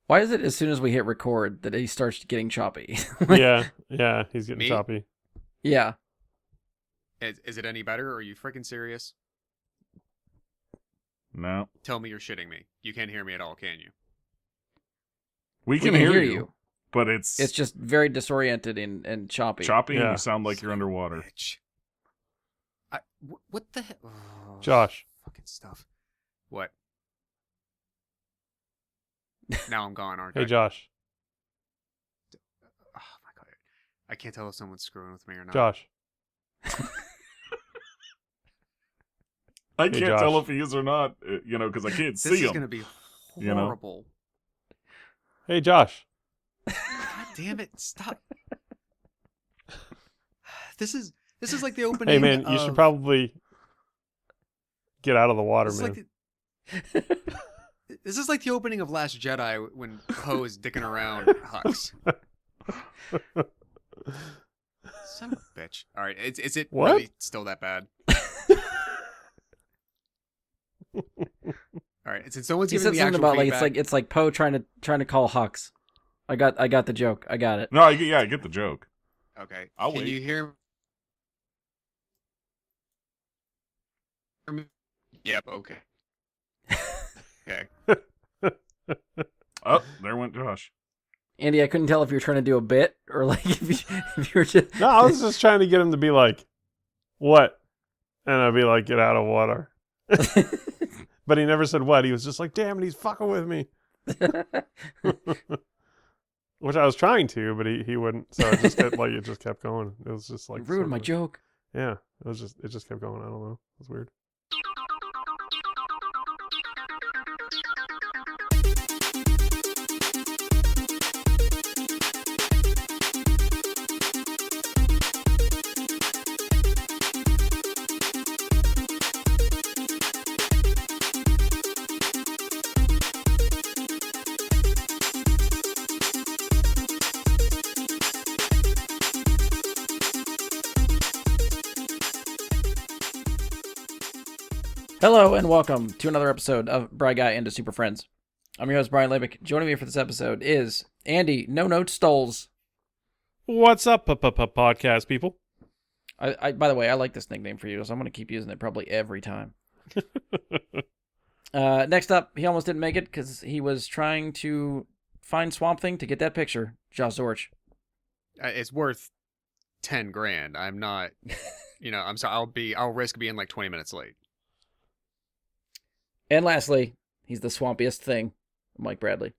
Why is it as soon as we hit record that he starts getting choppy? Yeah, he's getting Me? choppy. Yeah. Is it any better, or are you freaking serious? No. Tell me you're shitting me. You can't hear me at all, can you? We We can can hear hear you, you. but it's It's just very disoriented and choppy. choppy and Yeah. you sound like you're Son of a underwater. bitch. What the hell? Oh, Josh. Fucking stuff. What? Now I'm gone, aren't I? Hey, Josh. Oh my god. I can't tell if someone's screwing with me or not. Josh. I Hey, can't Josh. tell if he is or not, because I can't This see is him. gonna be You know? horrible. Hey, Josh. God damn it! Stop. This is like the opening. Hey, man, you should probably get out of the water, This is man. this is like the opening of Last Jedi when Poe is dicking around Hux. Son of a bitch. All right, is it What? really still that bad? All right, since someone's He giving said me something actual about like feedback, it's like Poe trying to call Hux. I got the joke. I got it. No, I get the joke. okay. I'll Can wait. you hear me? Yep. Okay. Okay. Oh, there went Josh. Andy, I couldn't tell if you were trying to do a bit or like if you were just No, I was just trying to get him to be like, what? And I'd be like, get out of water. But he never said what. He was just like, damn it, he's fucking with me. Which I was trying to, but he wouldn't. So it just kept it just kept going. It was just like You ruined my sort of- joke. Yeah, it just kept going. I don't know. It was weird. Hello and welcome to another episode of Bry Guy into Super Friends. I'm your host Brian Labick. Joining me for this episode is Andy No Note Stoles. What's up, podcast people? I by the way, I like this nickname for you, so I'm going to keep using it probably every time. Next up, he almost didn't make it because he was trying to find Swamp Thing to get that picture. Josh Zorch. It's worth 10 grand. I'm not. I'm sorry. I'll risk being like 20 minutes late. And lastly, he's the swampiest thing, Mike Bradley.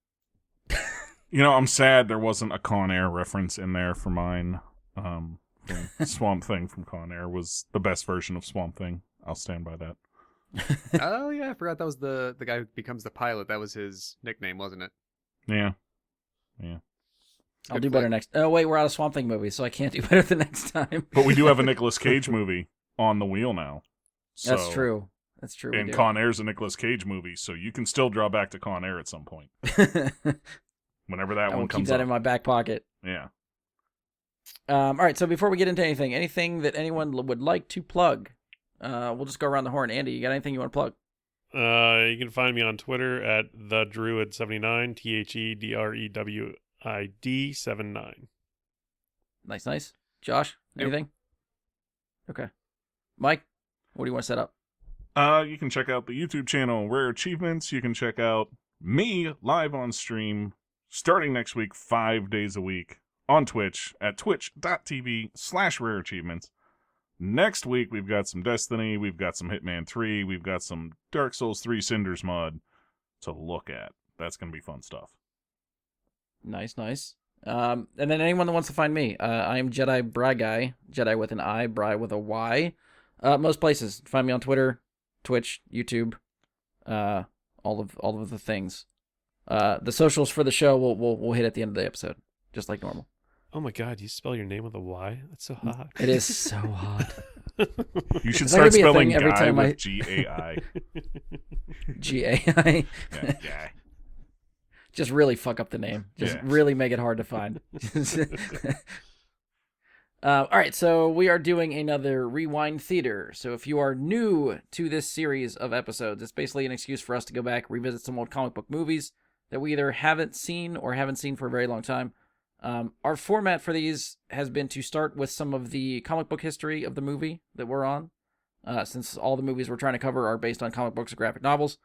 I'm sad there wasn't a Con Air reference in there for mine. Swamp Thing from Con Air was the best version of Swamp Thing. I'll stand by that. Oh yeah, I forgot that was the guy who becomes the pilot. That was his nickname, wasn't it? Yeah. I'll Good do better flick. next. Oh wait, we're out of Swamp Thing movies, so I can't do better the next time. But we do have a Nicolas Cage movie on the wheel now. That's So- true. That's true. we And do. Con Air's a Nicolas Cage movie, so you can still draw back to Con Air at some point. Whenever that I will one keep comes that up. in my back pocket. Yeah. All right, so before we get into anything that anyone would like to plug, we'll just go around the horn. Andy, you got anything you want to plug? You can find me on Twitter at thedruid79, THEDREWID79. Nice. Josh, Nope. anything? Okay. Mike, what do you want to set up? You can check out the YouTube channel Rare Achievements. You can check out me live on stream starting next week, 5 days a week on Twitch at twitch.tv/Rare Achievements. Next week, we've got some Destiny, we've got some Hitman 3, we've got some Dark Souls 3 Cinders mod to look at. That's going to be fun stuff. Nice. And then anyone that wants to find me, I am Jedi Bry Guy, Jedi with an I, Bry with a Y. Most places. Find me on Twitter, Twitch, YouTube, all of the things. The socials for the show we'll hit at the end of the episode, just like normal. Oh my god, you spell your name with a Y? That's so hot. It is so hot. You should Is that gonna start be a spelling thing every guy time with G-A-I. G-A-I. Yeah, guy. Just really fuck up the name. Just Yeah. really make it hard to find. All right, so we are doing another Rewind Theater. So if you are new to this series of episodes, it's basically an excuse for us to go back, revisit some old comic book movies, that we either haven't seen or haven't seen for a very long time. Our format for these has been to start with some of the comic book history of the movie that we're on, since all the movies we're trying to cover are based on comic books or graphic novels.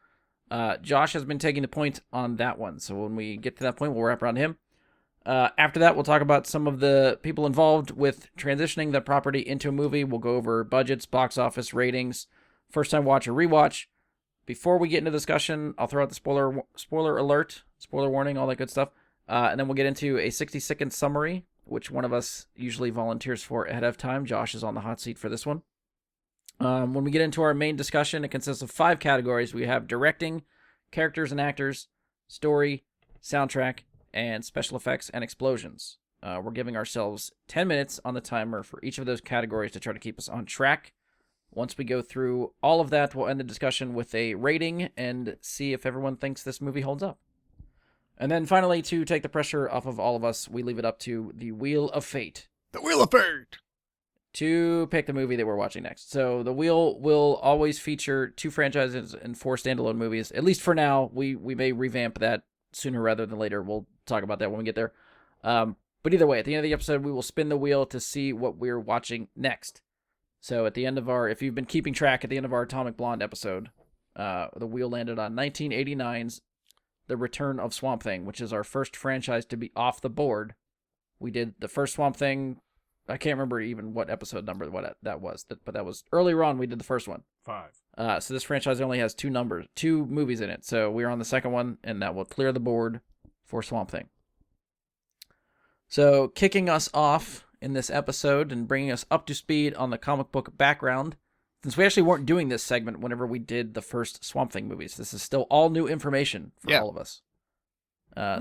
Josh has been taking the point on that one, so when we get to that point, we'll wrap around him. After that, we'll talk about some of the people involved with transitioning the property into a movie. We'll go over budgets, box office, ratings, first time watch or rewatch. Before we get into discussion, I'll throw out the spoiler alert, spoiler warning, all that good stuff. And then we'll get into a 60-second summary, which one of us usually volunteers for ahead of time. Josh is on the hot seat for this one. When we get into our main discussion, it consists of 5 categories. We have directing, characters and actors, story, soundtrack, and special effects and explosions. We're giving ourselves 10 minutes on the timer for each of those categories to try to keep us on track. Once we go through all of that, we'll end the discussion with a rating and see if everyone thinks this movie holds up. And then finally, to take the pressure off of all of us, we leave it up to the Wheel of Fate The Wheel of Fate! to pick the movie that we're watching next. So the Wheel will always feature 2 franchises and 4 standalone movies. At least for now. We may revamp that sooner rather than later. We'll talk about that when we get there. But either way, at the end of the episode, we will spin the wheel to see what we're watching next. So at the end of if you've been keeping track, at the end of our Atomic Blonde episode, the wheel landed on 1989's The Return of Swamp Thing, which is our first franchise to be off the board. We did the first Swamp Thing. I can't remember even what episode number that was, but that was earlier on. We did the first one. 5. So this franchise only has 2 movies in it. So we're on the second one, and that will clear the board for Swamp Thing. So kicking us off in this episode and bringing us up to speed on the comic book background, since we actually weren't doing this segment whenever we did the first Swamp Thing movies. This is still all new information for all of us.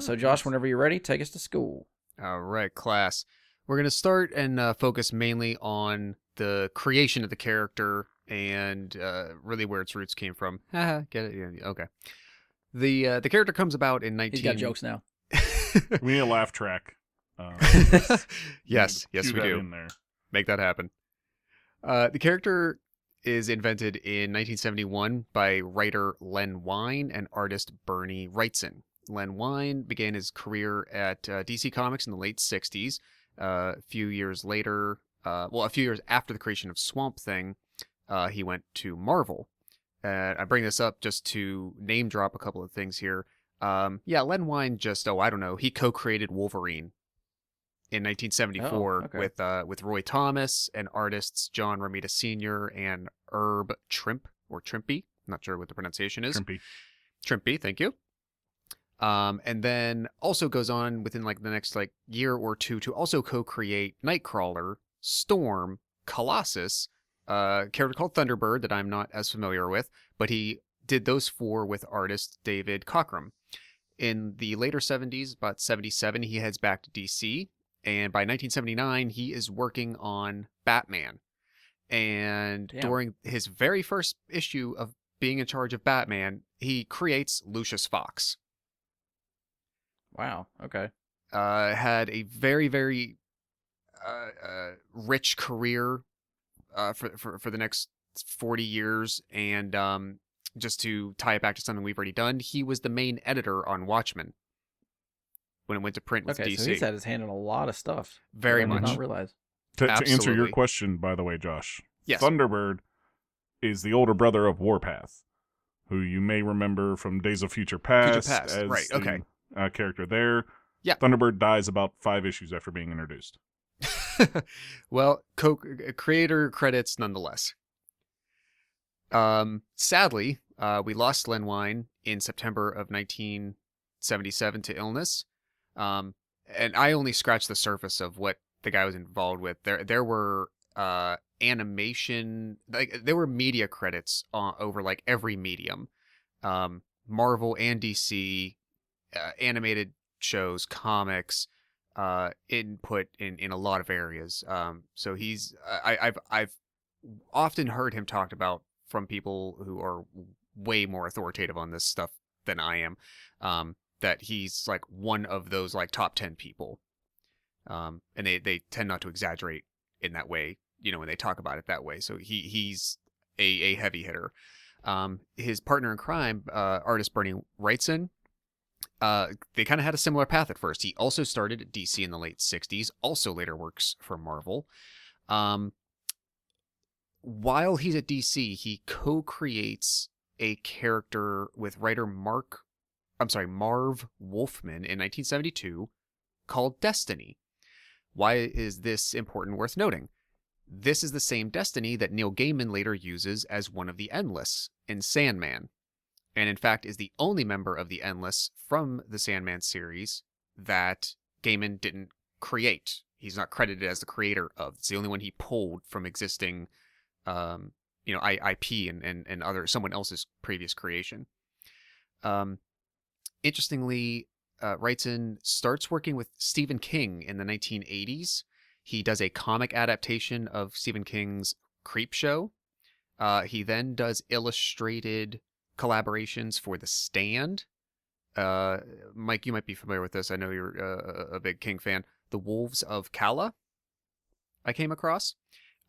So Josh, whenever you're ready, take us to school. All right, class. We're going to start and focus mainly on the creation of the character and really where its roots came from. Get it? Yeah, okay. The character comes about in 19... He's got jokes now. We need a laugh track. Yes, Cue we that do. in there. Make that happen. The character is invented in 1971 by writer Len Wein and artist Bernie Wrightson. Len Wein began his career at DC Comics in the late 60s. A few years after the creation of Swamp Thing, he went to Marvel. I bring this up just to name drop a couple of things here. Len Wein he co-created Wolverine in 1974 with Roy Thomas and artists John Romita Sr. and Herb Trimpe, or Trimpe. Not sure what the pronunciation is. Trimpe, thank you. And then also goes on within the next year or two to also co-create Nightcrawler, Storm, Colossus, a character called Thunderbird that I'm not as familiar with, but he did those 4 with artist David Cockrum. In the later 70s, about 77, he heads back to DC, and by 1979, he is working on Batman. And during his very first issue of being in charge of Batman, he creates Lucius Fox. Wow. Okay. Had a very, very rich career for the next 40 years. And just to tie it back to something we've already done, he was the main editor on Watchmen when it went to print with DC. So he's had his hand in a lot of stuff. Very much. I did not realize. To answer your Absolutely. question, by the way, Josh, Yes. Thunderbird is the older brother of Warpath, who you may remember from Days of Future Past. As right, okay. The, character there. Yeah. Thunderbird dies about 5 issues after being introduced. Well, creator credits nonetheless. Sadly, we lost Len Wein in September of 1977 to illness. And I only scratched the surface of what the guy was involved with. There were animation, there were media credits over every medium. Marvel and DC, animated shows, comics, input in a lot of areas. So he's I've often heard him talked about from people who are way more authoritative on this stuff than I am. That he's one of those top 10 people. And they tend not to exaggerate in that way, when they talk about it that way. So he's a heavy hitter. His partner in crime, artist Bernie Wrightson, They kind of had a similar path at first. He also started at DC in the late 60s, also later works for Marvel. While he's at DC, he co-creates a character with writer Marv Wolfman in 1972 called Destiny. Why is this important worth noting? This is the same Destiny that Neil Gaiman later uses as one of the Endless in Sandman, and in fact is the only member of the Endless from the Sandman series that Gaiman didn't create. He's not credited as the creator of. It's the only one he pulled from existing IP and other someone else's previous creation. Interestingly, Wrightson starts working with Stephen King in the 1980s. He does a comic adaptation of Stephen King's Creepshow. He then does illustrated collaborations for The Stand. Mike, you might be familiar with this. I know you're a big King fan. The Wolves of Kala, I came across.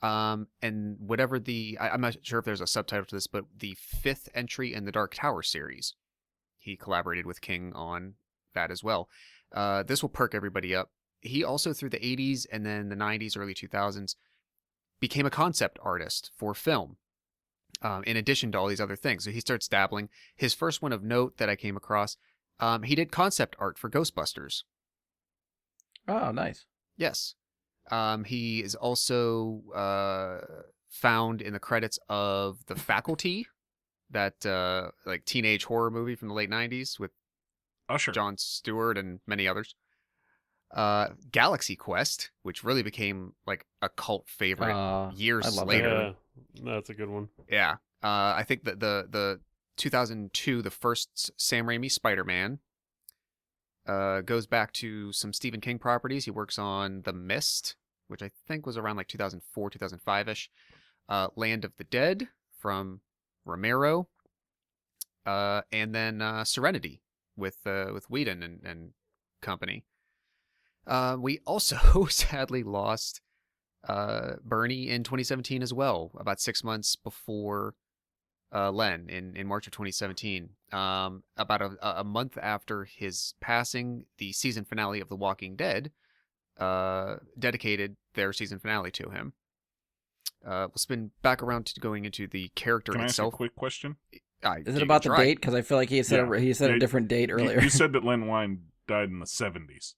And whatever I'm not sure if there's a subtitle to this, but the 5th entry in the Dark Tower series, he collaborated with King on that as well. This will perk everybody up. He also, through the 80s and then the 90s, early 2000s, became a concept artist for film, in addition to all these other things. So he starts dabbling. His first one of note that I came across, he did concept art for Ghostbusters. Oh, nice. Yes. He is also found in the credits of The Faculty, that like teenage horror movie from the late 90s with Usher. Jon Stewart and many others. Galaxy Quest, which really became like a cult favorite years I love later. Yeah, that's a good one. Yeah. I think that the 2002, the first Sam Raimi Spider-Man, goes back to some Stephen King properties. He works on The Mist, which I think was around like 2004, 2005-ish. Land of the Dead from Romero. And then Serenity with Whedon and company. We also sadly lost Bernie in 2017 as well, about 6 months before Len in March of 2017. About a month after his passing, the season finale of The Walking Dead dedicated their season finale to him. We'll spin back around to going into the character Can I ask itself. a quick question? Is it about the date? Because I feel like he said a different date earlier. You said that Len Wein died in the 70s.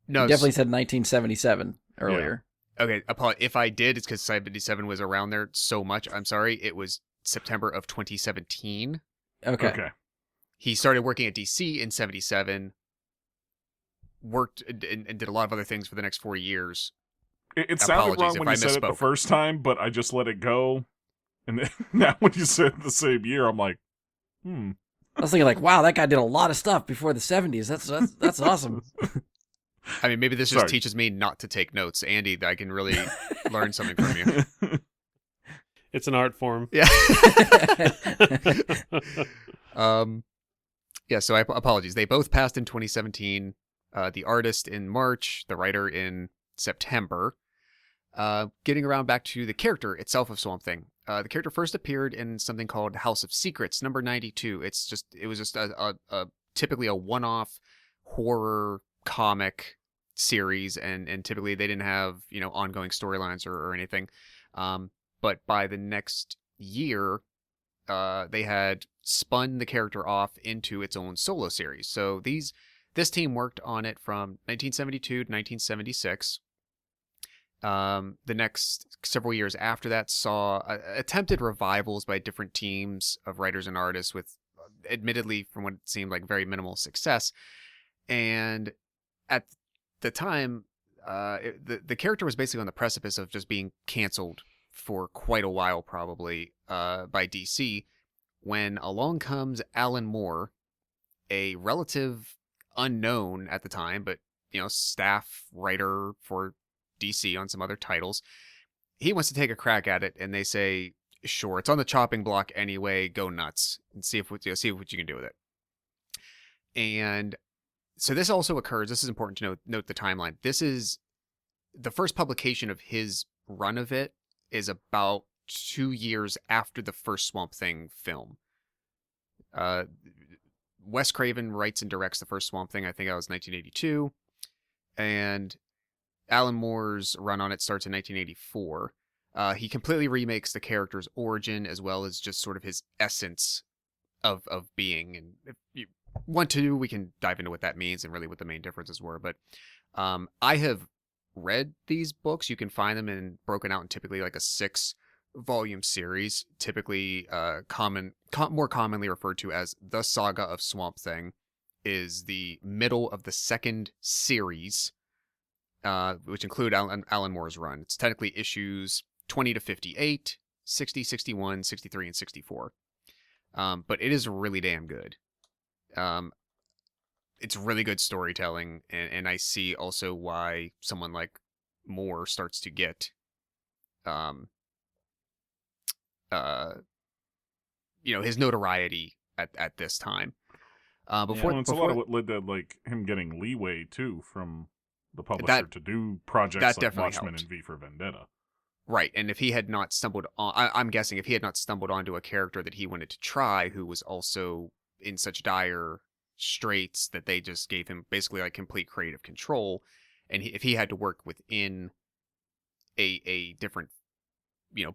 No, He definitely said 1977 earlier. Okay, if I did, it's because 77 was around there so much. I'm sorry. It was September of 2017. Okay. He started working at DC in 77, worked and did a lot of other things for the next 4 years. It sounded wrong when you said it the first time, but I just let it go. And then, now when you said the same year, I'm like, I was thinking like, wow, that guy did a lot of stuff before the 70s. That's awesome. I mean, maybe this just teaches me not to take notes. Andy, I can really learn something from you. It's an art form. Yeah. Yeah, so apologies. They both passed in 2017. The artist in March, the writer in September. Getting around back to the character itself of Swamp Thing. The character first appeared in something called House of Secrets, number 92. It was just a typically a one-off horror comic series, and typically they didn't have ongoing storylines or anything. But by the next year, they had spun the character off into its own solo series. So this team worked on it from 1972 to 1976. The next several years after that saw attempted revivals by different teams of writers and artists with, admittedly, from what seemed like very minimal success. And at the time, the character was basically on the precipice of just being canceled for quite a while, probably, by DC, when along comes Alan Moore, a relative unknown at the time, but staff writer for DC on some other titles. He wants to take a crack at it, and they say, "Sure, it's on the chopping block anyway. Go nuts and see what you can do with it." And so this also occurs. This is important to note the timeline. This is the first publication of his run of it is about 2 years after the first Swamp Thing film. Wes Craven writes and directs the first Swamp Thing. I think that was 1982, and Alan Moore's run on it starts in 1984. He completely remakes the character's origin as well as just sort of his essence of being. And if you want to, we can dive into what that means and really what the main differences were. But I have read these books. You can find them broken out in typically like a 6-volume series, typically more commonly referred to as the Saga of Swamp Thing, is the middle of the second series, which include Alan Moore's run. It's technically issues 20 to 58, 60, 61, 63, and 64. But it is really damn good. It's really good storytelling, and I see also why someone like Moore starts to get his notoriety at this time. It's a lot of what led to like him getting leeway too from the publisher to do projects like Watchmen and V for Vendetta. Right, and if he had not stumbled on, I'm guessing if he had not stumbled onto a character that he wanted to try, who was also in such dire straits that they just gave him basically like complete creative control, and if he had to work within a different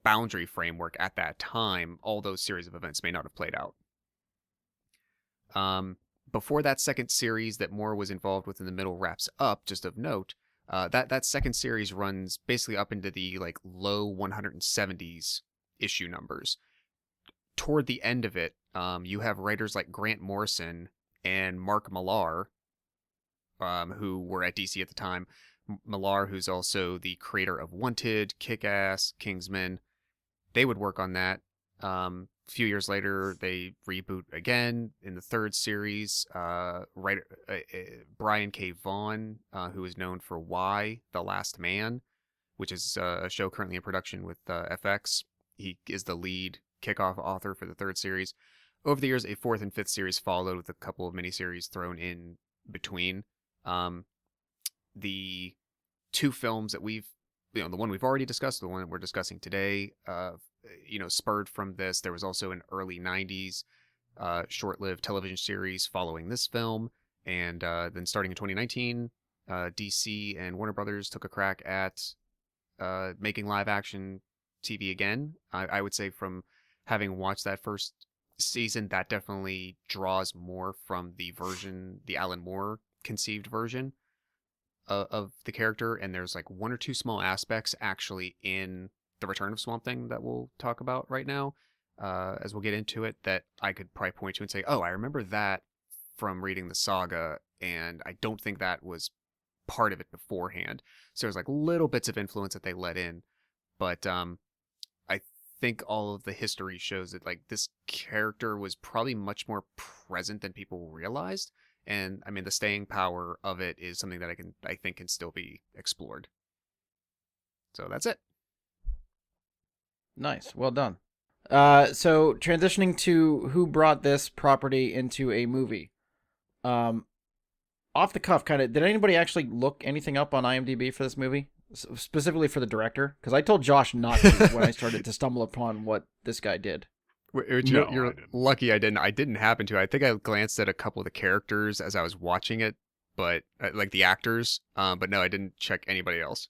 boundary framework at that time, all those series of events may not have played out. Before that second series that Moore was involved with in the middle wraps up, just of note, that second series runs basically up into the like low 170s issue numbers. Toward the end of it, you have writers like Grant Morrison and Mark Millar, who were at DC at the time. Millar, who's also the creator of Wanted, Kick-Ass, Kingsman. They would work on that. A few years later, they reboot again in the third series. Brian K. Vaughan, who is known for Y, The Last Man, which is a show currently in production with FX. He is the lead kickoff author for the third series. Over the years, a fourth and fifth series followed with a couple of miniseries thrown in between. The two films that the one we've already discussed, the one that we're discussing today, spurred from this. There was also an early 90s short-lived television series following this film. And then starting in 2019, DC and Warner Brothers took a crack at making live-action TV again. I would say from having watched that first season, that definitely draws more from the Alan Moore conceived version of the character, and there's like one or two small aspects actually in The Return of Swamp Thing that we'll talk about right now, as we'll get into it, that I could probably point to and say, oh, I remember that from reading the saga, and I don't think that was part of it beforehand. So there's like little bits of influence that they let in, but I think all of the history shows that like this character was probably much more present than people realized. And I mean, the staying power of it is something that I think can still be explored. So that's it. Nice. Well done. So transitioning to who brought this property into a movie. Off the cuff, kind of, did anybody actually look anything up on IMDb for this movie? Specifically for the director? Because I told Josh not to when I started to stumble upon what this guy did. You're lucky I didn't. I didn't happen to. I think I glanced at a couple of the characters as I was watching it, but like the actors. But no, I didn't check anybody else.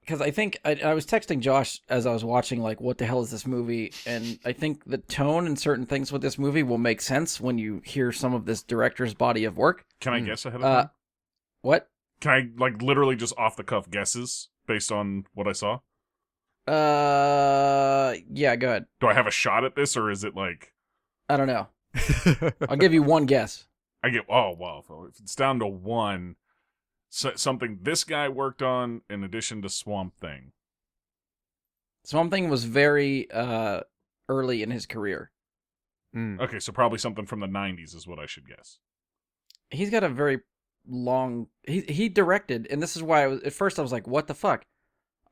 Because I think I was texting Josh as I was watching, like, what the hell is this movie? And I think the tone and certain things with this movie will make sense when you hear some of this director's body of work. Can I guess ahead of time? What? Can I, like, literally just off the cuff guesses based on what I saw? Yeah, go ahead. Do I have a shot at this, or is it like... I don't know. I'll give you one guess. If it's down to one, something this guy worked on in addition to Swamp Thing. Swamp Thing was very early in his career. Okay, so probably something from the 90s is what I should guess. He's got a very long... He directed, and this is why at first I was like, what the fuck?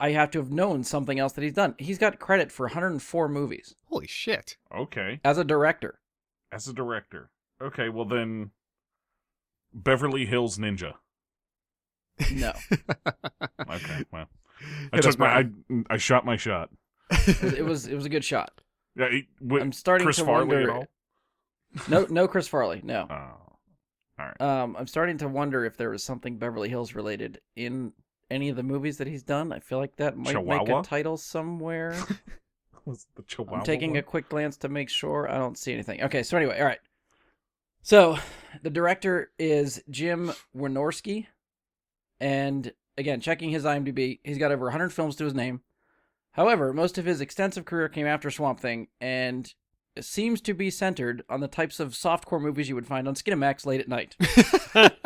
I have to have known something else that he's done. He's got credit for 104 movies. Holy shit. Okay. As a director. Okay, well then... Beverly Hills Ninja. No. Okay, well. I shot my shot. It was a good shot. Yeah, I'm starting Chris to Farley wonder... at all? No Chris Farley. No. Oh, all right. I'm starting to wonder if there was something Beverly Hills related in any of the movies that he's done. I feel like that might make Chihuahua? a title somewhere. Was the Chihuahua? I'm taking one? a quick glance to make sure. I don't see anything. Okay, so anyway, all right. So the director is Jim Wynorski, and again, checking his IMDb, he's got over 100 films to his name. However, most of his extensive career came after Swamp Thing, and it seems to be centered on the types of softcore movies you would find on Skinamax late at night,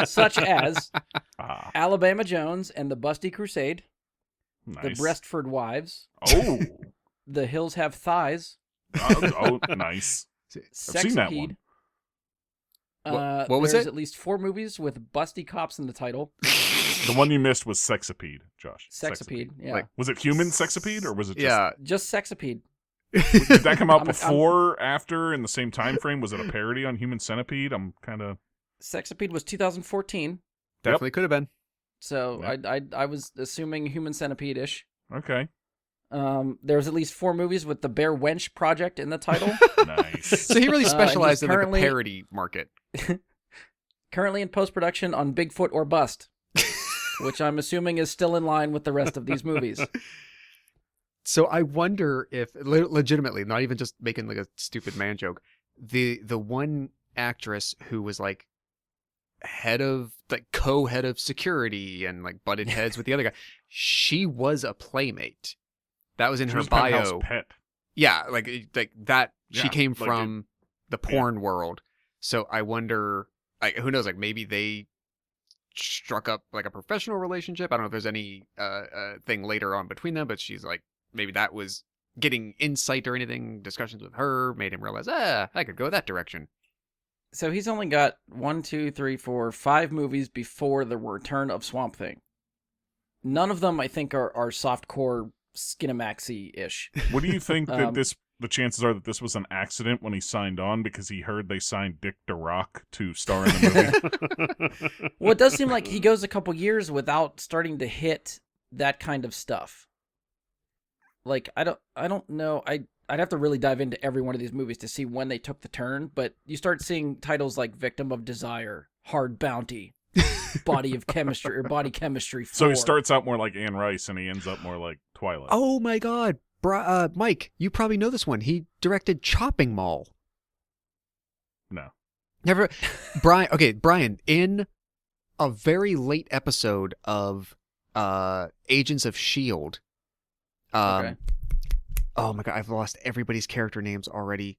such as Ah, Alabama Jones and the Busty Crusade, nice. The Breastford Wives, Oh, The Hills Have Thighs, nice. Sexapede. seen that one. What was there's it? at least 4 movies with busty cops in the title. The one you missed was Sexapede, Josh. Sexapede, yeah. Like- Was it human Sexapede, or was it just... Yeah. Just Sexapede. Did that come out I'm- before, after, in the same time frame? Was it a parody on Human Centipede? I'm kind of... Sexapede was 2014, Definitely could have been. so Yep. I was assuming Human Centipede-ish. Okay. There's at least 4 movies with the Bear Wench Project in the title. Nice. So he really and specialized he's in like, the currently- parody market. Currently in post-production on Bigfoot or Bust, which I'm assuming is still in line with the rest of these movies. So I wonder if, legitimately, not even just making like a stupid man joke, the one actress who was like co-head of security and like butted heads with the other guy, she was a playmate. That was in She her was Penthouse bio. Pet. Yeah, like that. She Yeah, came like from the porn world. So I wonder, like, who knows? Like maybe they struck up like a professional relationship. I don't know if there's any thing later on between them, but she's like, maybe that was getting insight or anything. Discussions with her made him realize, I could go that direction. So he's only got 1, 2, 3, 4, 5 movies before the return of Swamp Thing. None of them, I think, are softcore Skinamaxy-ish. What do you think that Um, the chances are that this was an accident when he signed on because he heard they signed Dick DeRock to star in the movie? Well, it does seem like he goes a couple years without starting to hit that kind of stuff. Like, I don't know. I'd have to really dive into every one of these movies to see when they took the turn, but you start seeing titles like Victim of Desire, Hard Bounty, Body Chemistry 4. So he starts out more like Anne Rice and he ends up more like Twilight. Oh my God, Mike, you probably know this one. He directed Chopping Mall. No. Never, Brian. Okay, Brian. In a very late episode of Agents of Shield. Okay. Oh my God, I've lost everybody's character names already.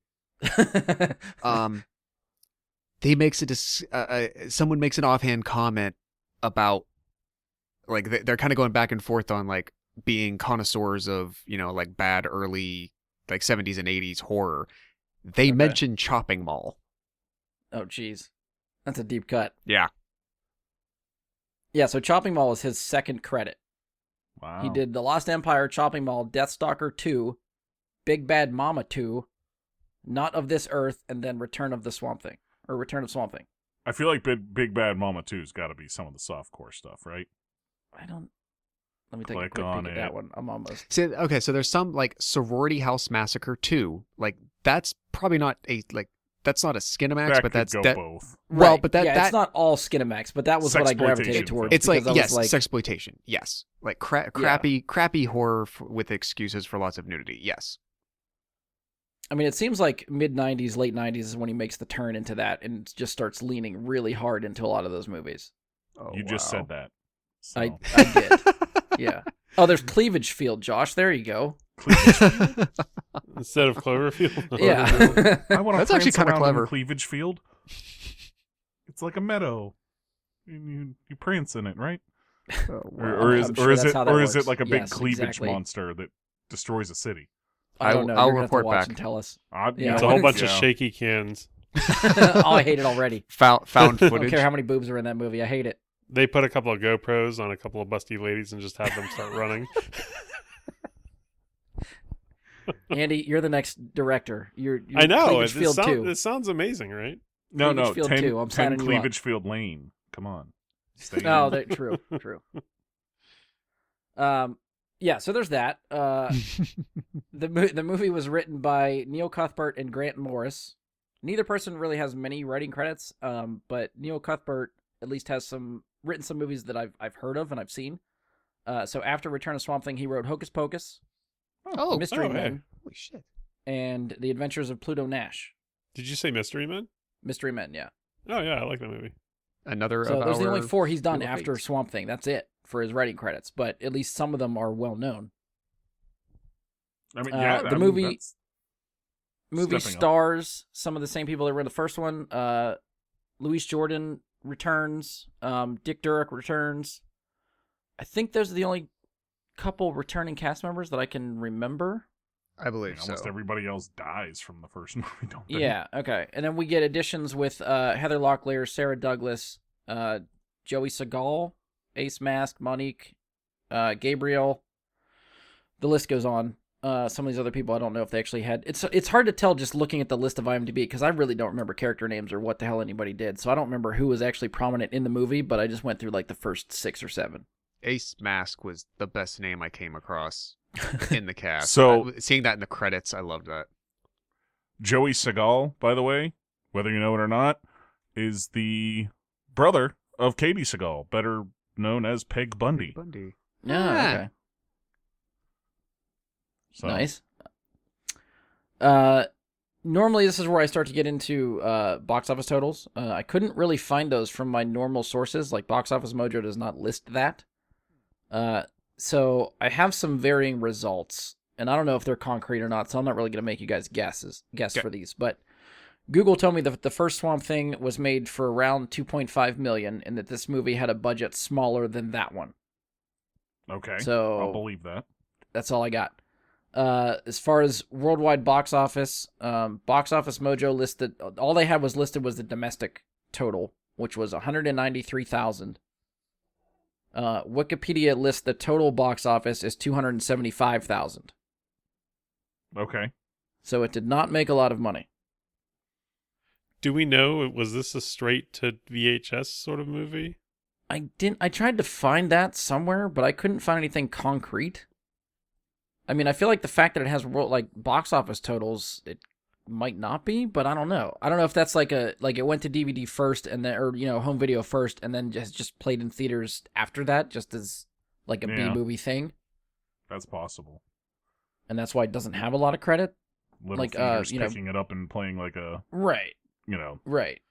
He makes someone makes an offhand comment about like they're kind of going back and forth on like being connoisseurs of, you know, like bad early like 70s and 80s horror. They Okay. mention Chopping Mall. Oh, jeez. That's a deep cut. Yeah. Yeah, so Chopping Mall is his second credit. Wow. He did The Lost Empire, Chopping Mall, Deathstalker 2, Big Bad Mama 2, Not of This Earth, and then Return of Swamp Thing. I feel like Big Bad Mama 2's got to be some of the softcore stuff, right? I don't... Let me take Click a quick on peek at it. that one. I'm almost... See, okay, so there's some like Sorority House Massacre 2. Like that's probably not that's not a Skinamax, That but could that's go that. both. Well, Right. but that yeah, that it's not all Skinamax, but that was what I gravitated Sexploitation towards. it's like because I yes, was like, sexploitation. Yes, like crappy horror with excuses for lots of nudity. Yes. I mean, it seems like mid-90s, late 90s is when he makes the turn into that and just starts leaning really hard into a lot of those movies. Oh, You just wow. said that. So. I did. Yeah. Oh, there's Cleavage Field, Josh. There you go. Instead of Cloverfield. Yeah. I want to That's actually kind kinda of clever. Cleavage Field. It's like a meadow. You prance in it, right? Oh, Or I'm sure that's how that is it works. like a big Yes, cleavage exactly. monster that destroys a city? I don't know. I'll You're gonna have to report watch back. and tell us. Yeah, It's a whole bunch of yeah. shaky cans. Oh, I hate it already. found I don't footage. care how many boobs are in that movie. I hate it. They put a couple of GoPros on a couple of busty ladies and just had them start running. Andy, you're the next director. You're I know. Cleavage Field 2. It sounds amazing, right? No, Cleavage no, Field 10, 2, I'm 10 signing you up. Cleavage Field Lane. Come on. Stay Oh, in. true. Yeah, so there's that. The movie was written by Neil Cuthbert and Grant Morris. Neither person really has many writing credits, but Neil Cuthbert at least has written some movies that I've heard of and I've seen. So after Return of Swamp Thing, he wrote Hocus Pocus, Oh, Mystery hey. Men, holy shit. and The Adventures of Pluto Nash. Did you say Mystery Men? Mystery Men, yeah. Oh yeah, I like that movie. Another So of those are the our only 4 he's done Wheel of after Fates. Swamp Thing. That's it for his writing credits, but at least some of them are well known. I mean, The movie that's movie stepping up. stars some of the same people that were in the first one. Louise Jordan returns. Dick Durek returns. I think those are the only couple returning cast members that I can remember. I believe Almost so. everybody else dies from the first movie, don't they? Yeah, okay. And then we get additions with Heather Locklear, Sarah Douglas, Joey Segal, Ace Mask, Monique, Gabriel. The list goes on. Some of these other people, I don't know if they actually had. It's hard to tell just looking at the list of IMDb because I really don't remember character names or what the hell anybody did. So I don't remember who was actually prominent in the movie, but I just went through like the first 6 or 7. Ace Mask was the best name I came across in the cast. So- Seeing that in the credits, I loved that. Joey Segal, by the way, whether you know it or not, is the brother of Katie Segal, better known as Peg Bundy. Bundy. Yeah, Ah. okay. So, Nice. Normally this is where I start to get into box office totals. I couldn't really find those from my normal sources, like Box Office Mojo does not list that. So I have some varying results, and I don't know if they're concrete or not, so I'm not really going to make you guys guess Okay. for these. But Google told me that the first Swamp Thing was made for around $2.5 million, and that this movie had a budget smaller than that one. Okay. So I'll believe that. that's all I got. As far as worldwide box office Mojo listed, all they had was listed was the domestic total, which was 193,000. Wikipedia lists the total box office as 275,000. Okay. So it did not make a lot of money. Do we know, was this a straight to VHS sort of movie? I tried to find that somewhere, but I couldn't find anything concrete. I mean, I feel like the fact that it has box office totals, it might not be, but I don't know. I don't know if that's like it went to DVD first and then, or home video first, and then just played in theaters after that, just as like a Yeah. B movie thing, That's possible. and that's why it doesn't have a lot of credit. Little Like, theaters you know- picking it up and playing like a, Right. Right.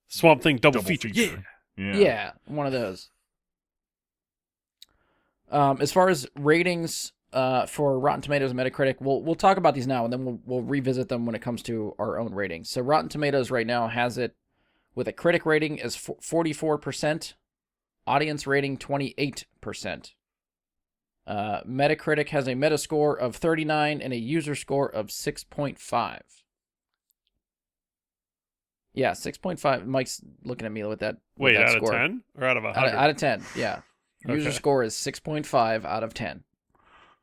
Swamp Thing double, double feature. feature. Yeah. Yeah, one of those. As far as ratings for Rotten Tomatoes and Metacritic, we'll talk about these now, and then we'll revisit them when it comes to our own ratings. So Rotten Tomatoes right now has it with a critic rating as 44%, audience rating 28%. Metacritic has a Metascore of 39 and a user score of 6.5. Yeah, 6.5. Mike's looking at me with that. Wait, that out of score. 10 or out of 100? Out of 10, yeah. User Okay. score is 6.5 out of 10.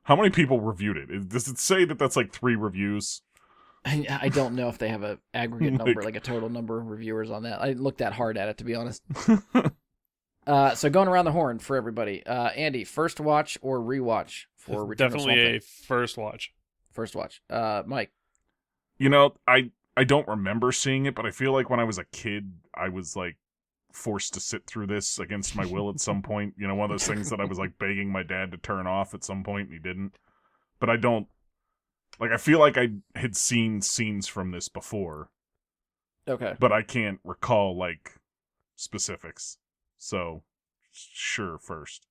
How many people reviewed it? Does it say that that's like 3 reviews? I don't know if they have a aggregate Like- number, like a total number of reviewers on that. I didn't look that hard at it, to be honest. So going around the horn for everybody. Andy, first watch or rewatch for Return of Swamp Definitely Thing? a first watch. First watch. Mike. You know, I don't remember seeing it, but I feel like when I was a kid, I was like forced to sit through this against my will at some point. You know, one of those things that I was like begging my dad to turn off at some point and he didn't. But I don't, like, I feel like I had seen scenes from this before, Okay. but I can't recall like specifics. So sure, first,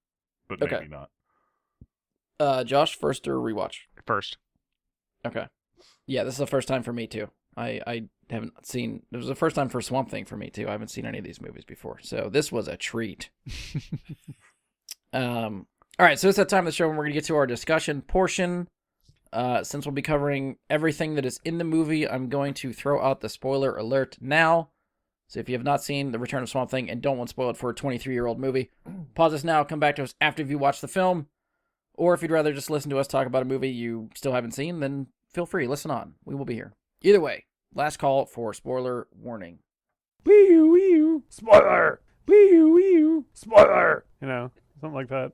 but Okay. maybe not. Josh, first or rewatch? First. Okay. Yeah, this is the first time for me too. I haven't seen. It was the first time for Swamp Thing for me too. I haven't seen any of these movies before, so this was a treat. All right, so it's that time of the show when we're gonna get to our discussion portion. Since we'll be covering everything that is in the movie, I'm going to throw out the spoiler alert now. So if you have not seen The Return of Swamp Thing and don't want spoiled for a 23-year-old movie, pause this now, come back to us after you watch the film. Or if you'd rather just listen to us talk about a movie you still haven't seen, then feel free, listen on. We will be here. Either way, last call for spoiler warning. Wee-oo, spoiler! Wee-oo, spoiler! You know, something like that.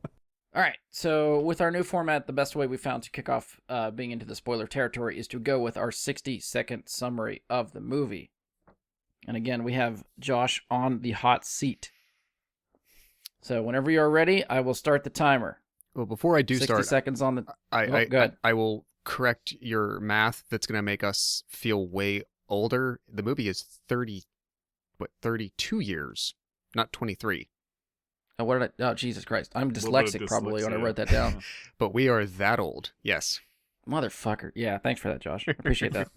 All right, so with our new format, the best way we found to kick off being into the spoiler territory is to go with our 60-second summary of the movie. And again, we have Josh on the hot seat. So whenever you're ready, I will start the timer. Well, before I do 60 start, seconds on the... go ahead. ahead. I will correct your math. That's going to make us feel way older. The movie is 32 years, not 23. Oh, what did I... Oh, Jesus Christ. I'm Little bit of dyslexic probably when I dyslexia. wrote that down. But we are that old. Yes. Motherfucker. Yeah, thanks for that, Josh. Appreciate that.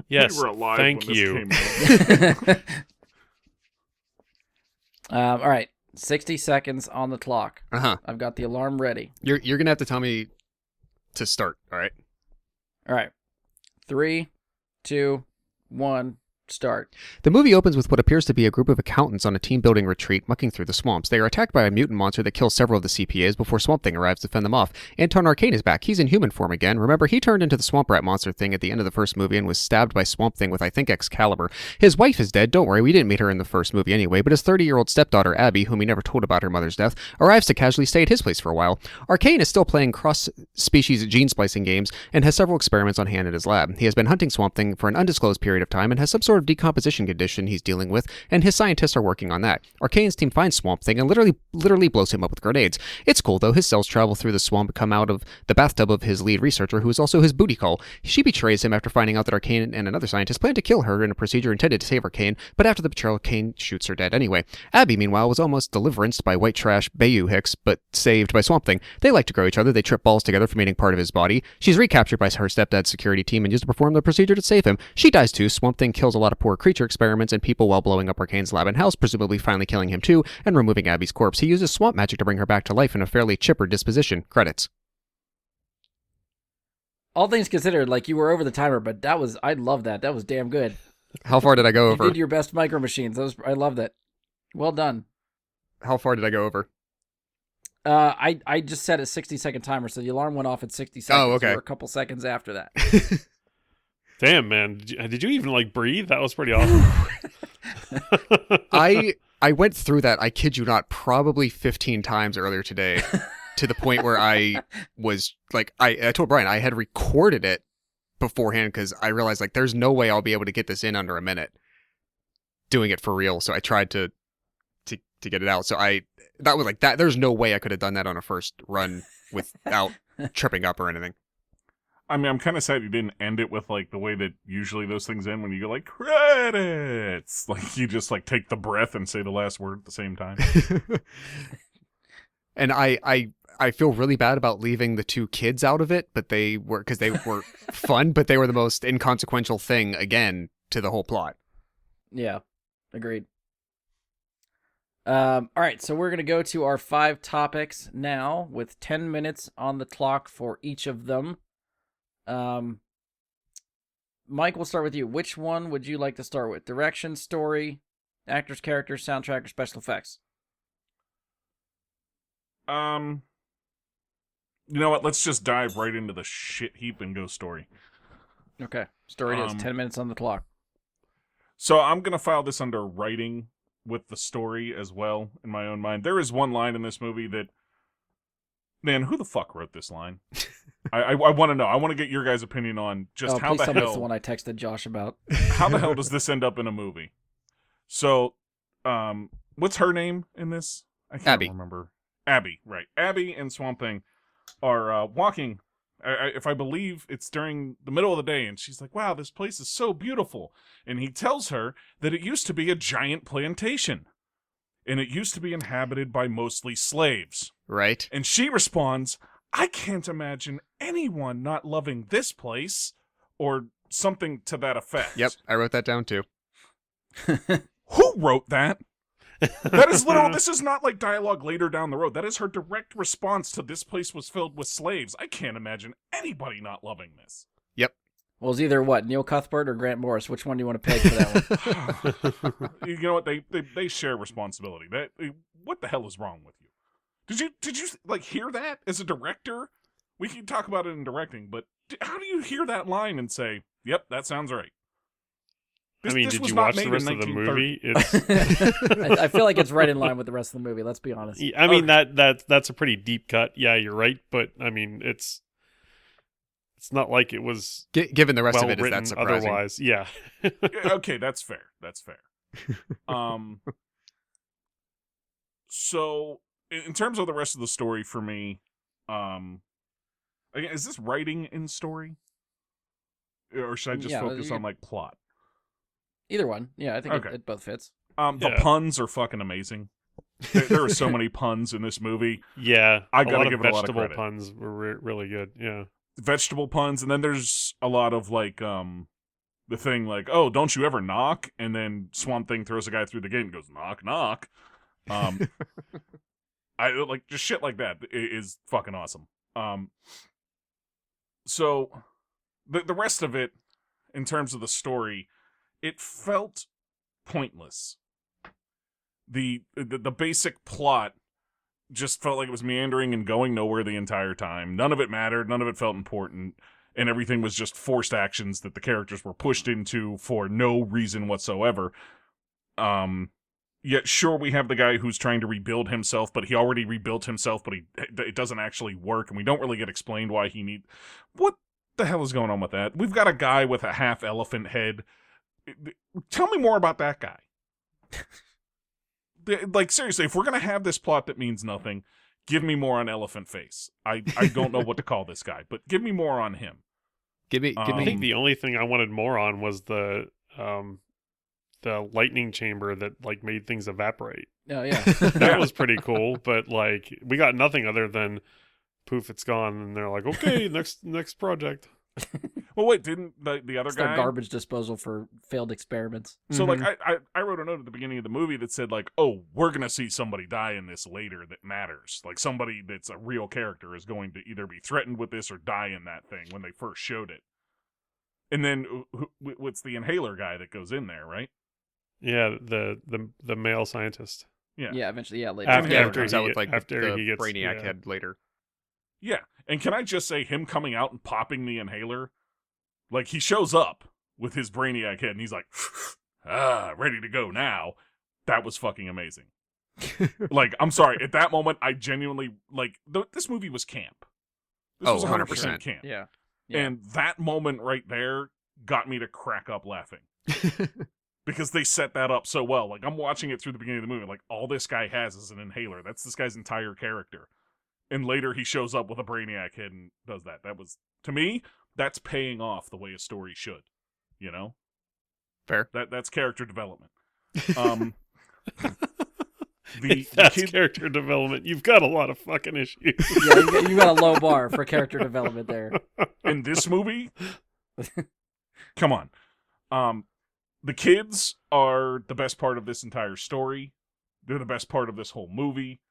Yes. We were alive thank when you. This came out. All right. 60 seconds on the clock. Uh-huh. I've got the alarm ready. You're going to have to tell me to start, all right? All right. 3, 2, 1, start. The movie opens with what appears to be a group of accountants on a team-building retreat mucking through the swamps. They are attacked by a mutant monster that kills several of the CPAs before Swamp Thing arrives to fend them off. Anton Arcane is back. He's in human form again. Remember, he turned into the Swamp Rat monster thing at the end of the first movie and was stabbed by Swamp Thing with, I think, Excalibur. His wife is dead. Don't worry, we didn't meet her in the first movie anyway, but his 30-year-old stepdaughter, Abby, whom he never told about her mother's death, arrives to casually stay at his place for a while. Arcane is still playing cross-species gene splicing games and has several experiments on hand in his lab. He has been hunting Swamp Thing for an undisclosed period of time and has some sort of decomposition condition he's dealing with, and his scientists are working on that. Arcane's team finds Swamp Thing and literally blows him up with grenades. It's cool though. His cells travel through the swamp and come out of the bathtub of his lead researcher, who is also his booty call. She betrays him after finding out that Arcane and another scientist plan to kill her in a procedure intended to save Arcane, but after the betrayal, Arcane shoots her dead anyway. Abby, meanwhile, was almost deliveranced by white trash Bayou Hicks, but saved by Swamp Thing. They like to grow each other. They trip balls together from eating part of his body. She's recaptured by her stepdad's security team and used to perform the procedure to save him. She dies too. Swamp Thing kills a lot of poor creature experiments and people while blowing up Arcane's lab and house, presumably finally killing him too, and removing Abby's corpse. He uses swamp magic to bring her back to life in a fairly chipper disposition. Credits. All things considered, like, you were over the timer, but I love that. That was damn good. How far did I go You over? did your best micro machines. I love that. Well done. How far did I go over? I just set a 60-second timer, so the alarm went off at 60 seconds. Oh, okay. You were a couple seconds after that. Damn, man. Did you even like breathe? That was pretty awesome. I went through that, I kid you not, probably 15 times earlier today to the point where I was like, I told Brian I had recorded it beforehand because I realized like there's no way I'll be able to get this in under a minute doing it for real. So I tried to get it out. So that was like that. There's no way I could have done that on a first run without tripping up or anything. I mean, I'm kind of sad you didn't end it with, like, the way that usually those things end when you go, like, credits! Like, you just, like, take the breath and say the last word at the same time. And I feel really bad about leaving the two kids out of it, but because they were fun, but they were the most inconsequential thing, again, to the whole plot. Yeah, agreed. All right, so we're going to go to our 5 topics now with 10 minutes on the clock for each of them. Mike, we'll start with you. Which one would you like to start with? Direction, story, actors, characters, soundtrack, or special effects? You know what? Let's just dive right into the shit heap and go story. Okay, story it is. 10 minutes on the clock. So I'm going to file this under writing with the story as well in my own mind. There is one line in this movie that, man, who the fuck wrote this line? I want to know. I want to get your guys' opinion on just how please the tell me it's hell... the one I texted Josh about. How the hell does this end up in a movie? So, what's her name in this? I can't Abby. remember. Abby, right. Abby and Swamp Thing are walking, if I believe it's during the middle of the day, and she's like, wow, this place is so beautiful. And he tells her that it used to be a giant plantation, and it used to be inhabited by mostly slaves. Right? And she responds, I can't imagine anyone not loving this place, or something to that effect. Yep, I wrote that down too. Who wrote that? That is literal. This is not like dialogue later down the road. That is her direct response to this place was filled with slaves. I can't imagine anybody not loving this. Yep. Well, it's either what, Neil Cuthbert or Grant Morris? Which one do you want to peg for that one? You know what? They share responsibility. What the hell is wrong with you? Did you like hear that as a director? We can talk about it in directing, but how do you hear that line and say, "Yep, that sounds right"? I mean, this did was you not watch made the in rest of the 1930. movie? I feel like it's right in line with the rest of the movie. Let's be honest. I mean, that's a pretty deep cut. Yeah, you're right. But I mean, it's It's not like it was Given the rest well of it is written that surprising. otherwise. Yeah. Yeah, okay, that's fair. That's fair. So in terms of the rest of the story for me, again, is this writing in story, or should I just Yeah, focus on like plot? Either one. Yeah, I think Okay. it both fits. The Yeah. puns are fucking amazing. There are so many puns in this movie. Yeah. I a gotta lot give of it a lot of vegetable credit. puns were really good. Yeah. Vegetable puns, and then there's a lot of like the thing like, oh, don't you ever knock? And then Swamp Thing throws a guy through the gate and goes, knock, knock. I like just shit like that is fucking awesome. So the rest of it, in terms of the story, it felt pointless. The basic plot just felt like it was meandering and going nowhere the entire time. None of it mattered. None of it felt important. And everything was just forced actions that the characters were pushed into for no reason whatsoever. Yet, sure, we have the guy who's trying to rebuild himself, but he already rebuilt himself, but it doesn't actually work, and we don't really get explained why he need. What the hell is going on with that? We've got a guy with a half elephant head. Tell me more about that guy. Like, seriously, if we're gonna have this plot that means nothing, give me more on Elephant Face. I don't know what to call this guy, but give me more on him. Give me. I think the only thing I wanted more on was the lightning chamber that like made things evaporate. Oh yeah. That was pretty cool, but like we got nothing other than poof, it's gone, and they're like, okay, next project. Well, wait, didn't the other It's their guy? garbage disposal for failed experiments. So, like, I wrote a note at the beginning of the movie that said, like, oh, we're going to see somebody die in this later that matters. Like, somebody that's a real character is going to either be threatened with this or die in that thing when they first showed it. And then, what's the inhaler guy that goes in there, right? Yeah, the male scientist. Yeah. Yeah, eventually. Yeah, later. After- yeah, it after comes he out with get- like after the he gets- Brainiac yeah. head later. Yeah. And can I just say, him coming out and popping the inhaler, like, he shows up with his Brainiac head and he's like, ready to go now. That was fucking amazing. Like, I'm sorry, at that moment, I genuinely, like, this movie was camp. This Oh, was 100% 100%. camp. Yeah. And that moment right there got me to crack up laughing. Because they set that up so well. Like, I'm watching it through the beginning of the movie, like, all this guy has is an inhaler. That's this guy's entire character. And later he shows up with a Brainiac head and does that. That was, to me, that's paying off the way a story should. You know? Fair. That's character development. If The that's kid, character development, you've got a lot of fucking issues. Yeah, you got a low bar for character development there. in this movie, come on. The kids are the best part of this entire story. They're the best part of this whole movie.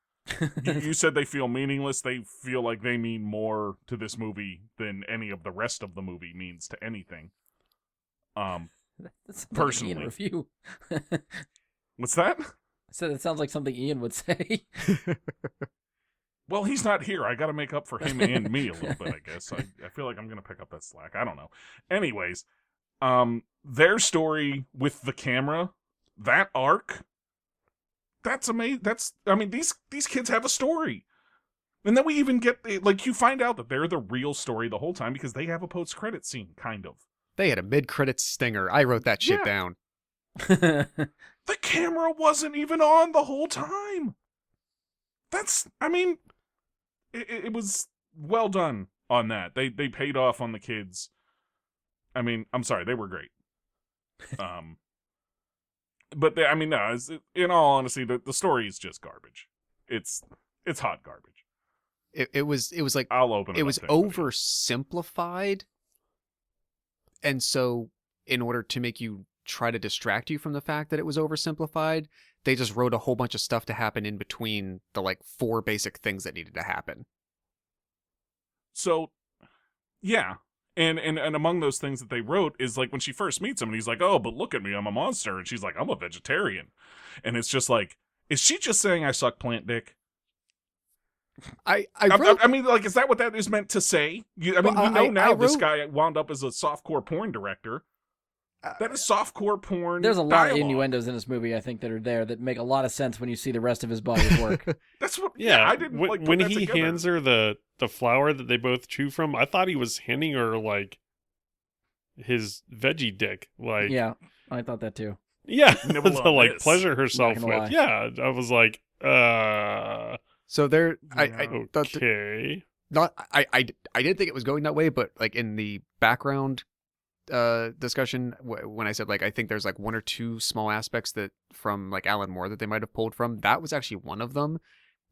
You said they feel meaningless. They feel like they mean more to this movie than any of the rest of the movie means to anything. That's Personally. Ian review. What's that? I said it sounds like something Ian would say. Well, he's not here. I got to make up for him and me a little bit, I guess. I feel like I'm going to pick up that slack. I don't know. Anyways, their story with the camera, that arc, that's amazing. These kids have a story. And then we even get, like, you find out that they're the real story the whole time because they have a post-credit scene, kind of. They had a mid-credits stinger. I wrote that shit Yeah. down. The camera wasn't even on the whole time. It was well done on that. They paid off on the kids. I mean, I'm sorry, they were great. But in all honesty, the story is just garbage. It's hot garbage. It was like I'll open it. it up was to anybody. oversimplified, and so in order to make you try to distract you from the fact that it was oversimplified, they just wrote a whole bunch of stuff to happen in between the like 4 basic things that needed to happen. So, yeah. And among those things that they wrote is like when she first meets him and he's like, oh, but look at me, I'm a monster. And she's like, I'm a vegetarian. And it's just like, is she just saying I suck plant dick? I wrote I mean, like, is that what that is meant to say? We know now this guy wound up as a softcore porn director. That is softcore porn. There's a lot of dialogue. innuendos in this movie, I think, that are there that make a lot of sense when you see the rest of his body's work. That's what. Yeah, I didn't when, like put when that he together. hands her the the flower that they both chew from, I thought he was handing her like his veggie dick. Like, Yeah, I thought that too. yeah, Nibble to on like this. pleasure herself gonna with. lie. Yeah, I was like, So there, I Yeah. thought okay. not I didn't think it was going that way, but like in the background discussion when I said like I think there's like one or two small aspects that from like Alan Moore that they might have pulled from, that was actually one of them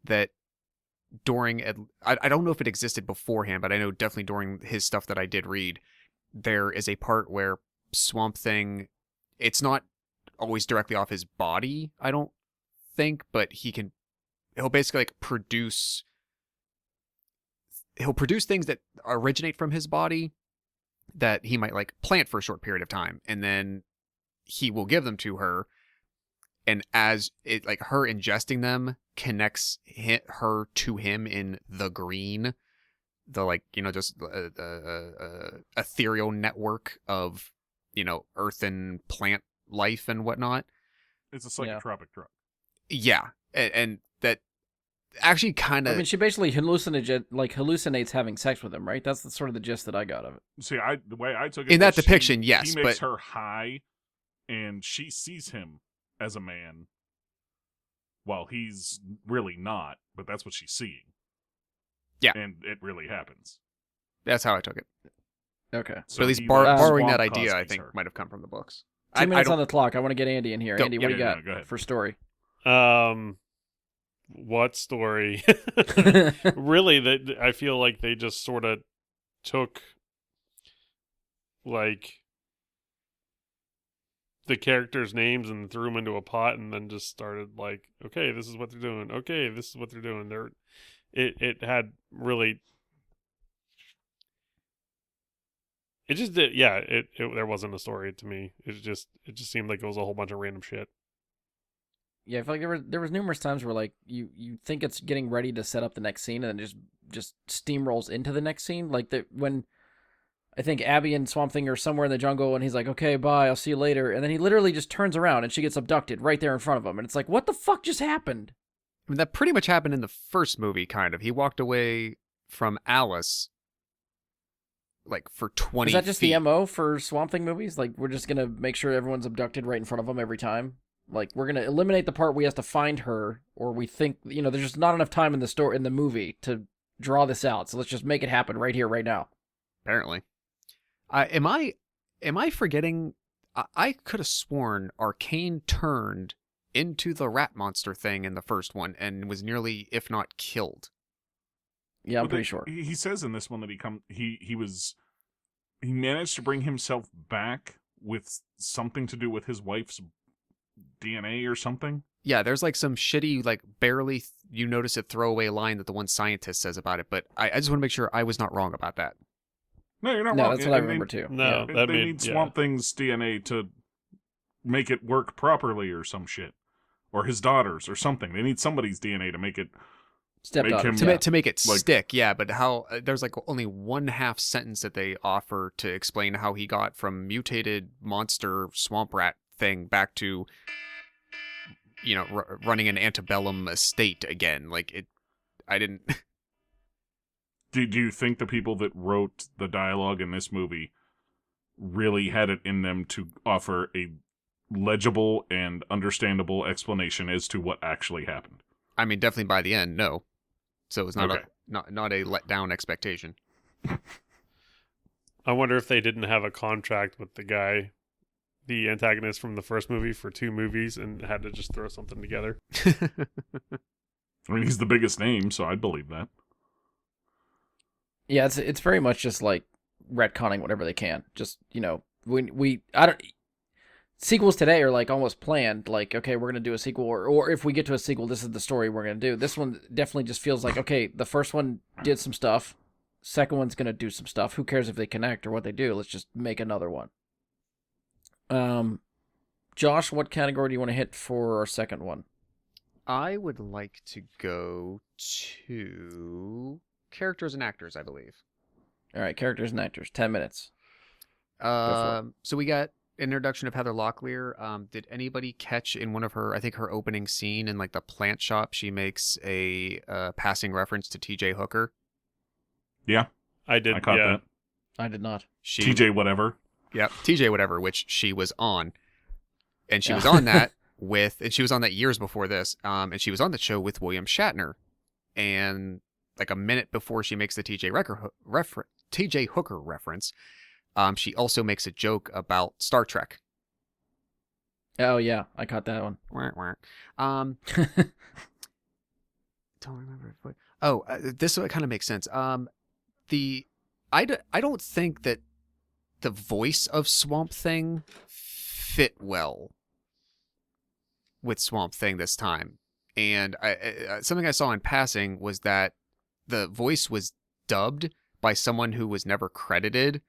that during I don't know if it existed beforehand, but I know definitely during his stuff that I did read, there is a part where Swamp Thing, it's not always directly off his body, I don't think, but he'll basically like he'll produce things that originate from his body that he might like plant for a short period of time, and then he will give them to her, and as it like her ingesting them connects her to him in the green, the like just ethereal network of earth and plant life and whatnot. It's a psychotropic drug. Yeah, and that actually kind of. I mean, she basically hallucinates having sex with him, right? That's the sort of the gist that I got of it. See, the way I took it In that was depiction, yes, he makes but her high, and she sees him as a man, while he's really not. But that's what she's seeing. Yeah. And it really happens. that's how I took it. Okay. So But at least he, borrowing Swamp that idea, I Cosby's think, her. might have come from the books. 2 minutes don't- on the clock. I want to get Andy in here. Go. Andy, Yeah, what do you yeah, got go ahead. for story? What story? Really, that I feel like they just sort of took like the characters' names and threw them into a pot, and then just started like, okay, this is what they're doing. Okay, this is what they're doing. It had really. It just did, yeah. It there wasn't a story to me. It just seemed like it was a whole bunch of random shit. Yeah, I feel like there was numerous times where like you think it's getting ready to set up the next scene and then just steamrolls into the next scene. Like when I think Abby and Swamp Thing are somewhere in the jungle and he's like, okay, bye, I'll see you later. And then he literally just turns around and she gets abducted right there in front of him. And it's like, what the fuck just happened? I mean, that pretty much happened in the first movie, kind of. He walked away from Alice like for 20 Is that just feet. the MO for Swamp Thing movies? Like, we're just going to make sure everyone's abducted right in front of them every time? Like, we're going to eliminate the part where we have to find her, or we think, there's just not enough time in the movie to draw this out. So let's just make it happen right here, right now. Apparently. Am I forgetting? I could have sworn Arcane turned into the rat monster thing in the first one and was nearly, if not killed. Yeah, I'm Well, pretty sure. He says in this one that he managed to bring himself back with something to do with his wife's DNA or something. Yeah, there's like some shitty, like barely you notice it throwaway line that the one scientist says about it, but I just want to make sure I was not wrong about that. No, you're not No, wrong. that's what I And remember too. No, They, that they made need Swamp Thing's DNA to make it work properly or some shit. Or his daughter's or something. They need somebody's DNA to make it. Stepdaughter. him- To, Yeah. to make it Like- stick, yeah, but how there's like only one half sentence that they offer to explain how he got from mutated monster swamp rat thing back to running an antebellum estate again. Like it, I didn't. Do you think the people that wrote the dialogue in this movie really had it in them to offer a legible and understandable explanation as to what actually happened? I mean, definitely by the end, no. So it's not Okay. not a let down expectation. I wonder if they didn't have a contract with the guy, the antagonist from the first movie, for 2 movies and had to just throw something together. I mean, he's the biggest name, so I'd believe that. Yeah, it's very much just like retconning whatever they can. Just sequels today are like almost planned. Like, okay, we're gonna do a sequel, or if we get to a sequel, this is the story we're gonna do. This one definitely just feels like, okay, the first one did some stuff, second one's gonna do some stuff. Who cares if they connect or what they do? Let's just make another one. Josh, what category do you want to hit for our second one? I would like to go to characters and actors, I believe. All right, characters and actors. 10 minutes. for So we got introduction of Heather Locklear. Did anybody catch in one of her, I think her opening scene in like the plant shop, she makes a passing reference to T.J. Hooker? Yeah, I did. I caught yeah. that. I did not. She, TJ whatever. Yep, TJ whatever, which she was on. And she Yeah. was on that and she was on that years before this. And she was on the show with William Shatner. And like a minute before she makes the TJ Hooker reference, she also makes a joke about Star Trek. Oh yeah, I caught that one. Wah, wah. Don't remember. This kind of makes sense. I don't think that the voice of Swamp Thing fit well with Swamp Thing this time. And something I saw in passing was that the voice was dubbed by someone who was never credited,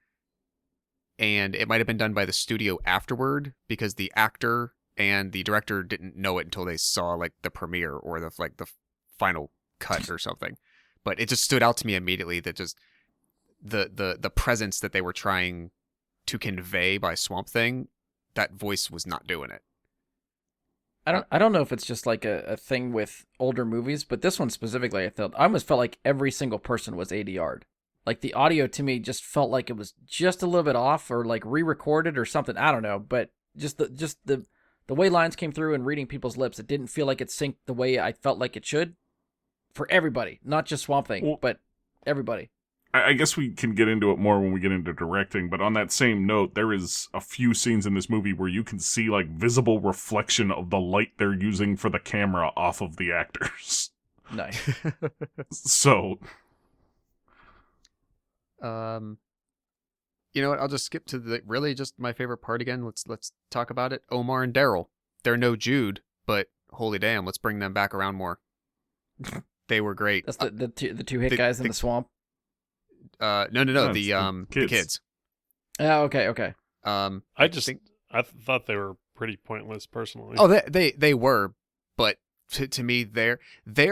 and it might have been done by the studio afterward because the actor and the director didn't know it until they saw like the premiere or the final cut or something. But it just stood out to me immediately that just the presence that they were trying to convey by Swamp Thing, that voice was not doing it. I don't know if it's just like a thing with older movies, but this one specifically, I almost felt like every single person was ADR'd. Like the audio to me just felt like it was just a little bit off or like re-recorded or something. I don't know, but just the way lines came through and reading people's lips, it didn't feel like it synced the way I felt like it should for everybody, not just Swamp Thing, but everybody. I guess we can get into it more when we get into directing, but on that same note, there is a few scenes in this movie where you can see like visible reflection of the light they're using for the camera off of the actors. Nice. So, you know what? I'll just skip to the really just my favorite part again. Let's talk about it. Omar and Daryl. They're no Jude, but holy damn, let's bring them back around more. They were great. That's the two hit guys in the swamp. No, No, the kids. Oh, okay. I I thought they were pretty pointless personally. Oh, they were, but to me, their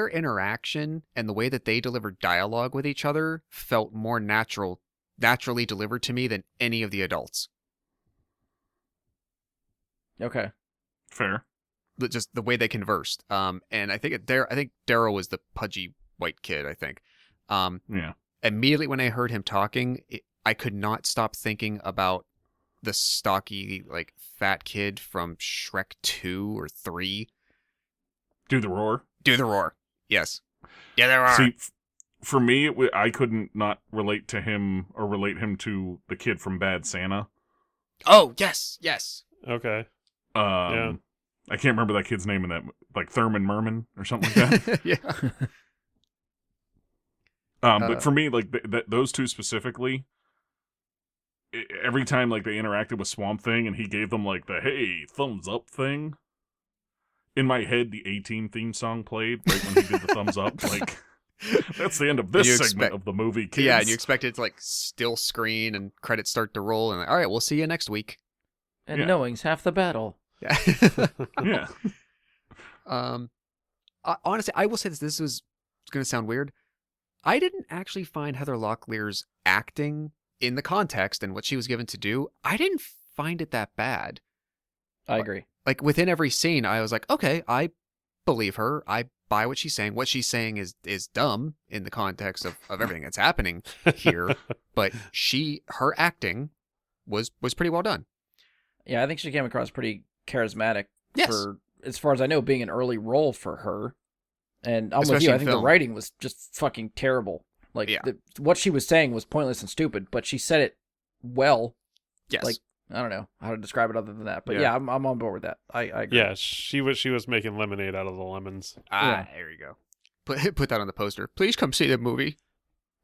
interaction and the way that they delivered dialogue with each other felt more naturally delivered to me than any of the adults. Okay. fair. Just the way they conversed. And I think Daryl was the pudgy white kid. I think. Yeah. Immediately when I heard him talking, I could not stop thinking about the stocky, like, fat kid from Shrek 2 or 3. Do the roar. Do the roar. Yes. Yeah, there are. See, for me, I couldn't not relate to him or relate him to the kid from Bad Santa. Oh, yes. Okay. Yeah. I can't remember that kid's name in that, like Thurman Merman or something like that. Yeah. But for me, like those two specifically, every time like they interacted with Swamp Thing and he gave them like the hey thumbs up thing, in my head the A-Team theme song played right when he did the thumbs up. Like that's the end of this segment of the movie, kids. Yeah, and you expect it to like still screen and credits start to roll and like, all right, we'll see you next week. And knowing's half the battle. Yeah. Yeah. Honestly, I will say this. This was going to sound weird. I didn't actually find Heather Locklear's acting in the context and what she was given to do. I didn't find it that bad. I agree. Like within every scene, I was like, okay, I believe her. I buy what she's saying. What she's saying is dumb in the context of everything that's happening here. But her acting was pretty well done. Yeah, I think she came across pretty charismatic. Yes. For, as far as I know, being an early role for her. And I'm with Especially you. I in think film. the writing was just fucking terrible. Like, Yeah. What she was saying was pointless and stupid, but she said it well. Yes. Like, I don't know how to describe it other than that. But Yeah. yeah, I'm on board with that. I agree. Yeah, she was making lemonade out of the lemons. yeah. There you go. Put that on the poster. Please come see the movie.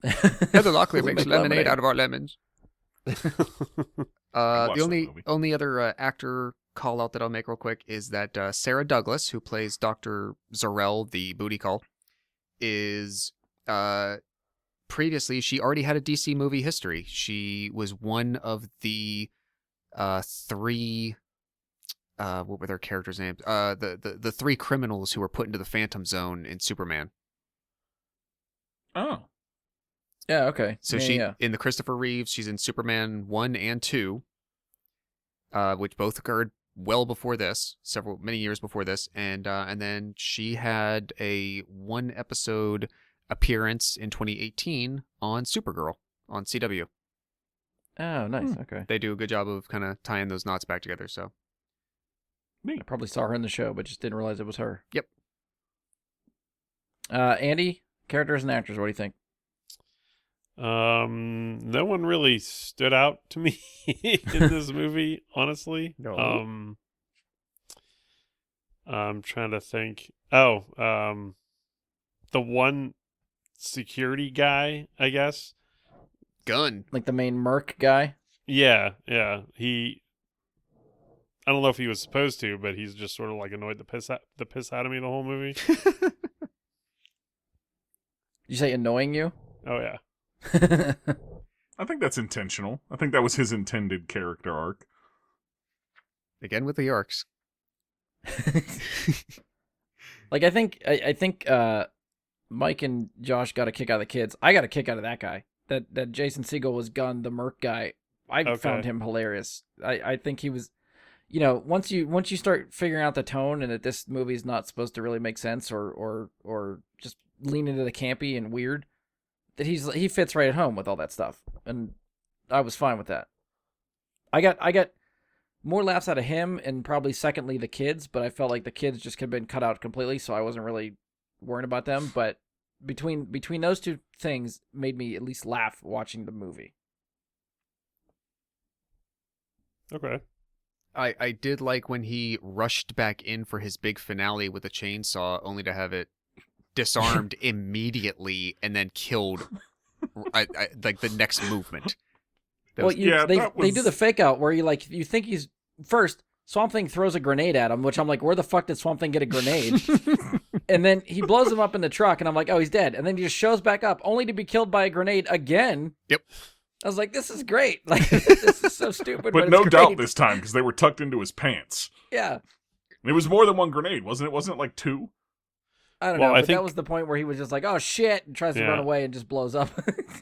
Heather Locklear We makes make lemonade out of our lemons. watched The that movie. only other actor call out that I'll make real quick is that Sarah Douglas, who plays Dr. Zorel, the booty call, is previously she already had a DC movie history. She was one of the three what were their characters' names? The three criminals who were put into the Phantom Zone in Superman. Oh. Yeah, okay. So yeah, in the Christopher Reeves, she's in Superman 1 and 2, which both occurred well before this, many years before this, and then she had a one episode appearance in 2018 on Supergirl on CW. Oh, nice. Okay. They do a good job of kind of tying those knots back together. So I probably saw her in the show, but just didn't realize it was her. Yep. Andy, characters and actors, what do you think? No one really stood out to me in this movie, honestly. No. I'm trying to think. Oh, the one security guy, I guess. Gunn. Like the main Merc guy? Yeah. I don't know if he was supposed to, but he's just sort of like annoyed the piss out of me the whole movie. Did you say annoying you? Oh yeah. I think that's intentional. I think that was his intended character arc. Again with the arcs. Like I think Mike and Josh got a kick out of the kids. I got a kick out of that guy. That Jason Segel was Gunn, the Merc guy. I found him hilarious. I think he was, once you start figuring out the tone and that this movie's not supposed to really make sense or just lean into the campy and weird, that he fits right at home with all that stuff, and I was fine with that. I got more laughs out of him and probably secondly the kids, but I felt like the kids just could have been cut out completely, so I wasn't really worrying about them. But between those two things made me at least laugh watching the movie. Okay. I did like when he rushed back in for his big finale with a chainsaw, only to have it disarmed immediately and then killed like the next movement. They do the fake out where you think he's first. Swamp Thing throws a grenade at him, which I'm like, where the fuck did Swamp Thing get a grenade? And then he blows him up in the truck, and I'm like, oh, he's dead. And then he just shows back up, only to be killed by a grenade again. Yep. I was like, this is great. Like, this is so stupid. But it's no great. doubt this time, because they were tucked into his pants. Yeah. It was more than one grenade, wasn't it? Wasn't it like two? I don't know, but that was the point where he was just like, oh, shit, and tries to run away and just blows up.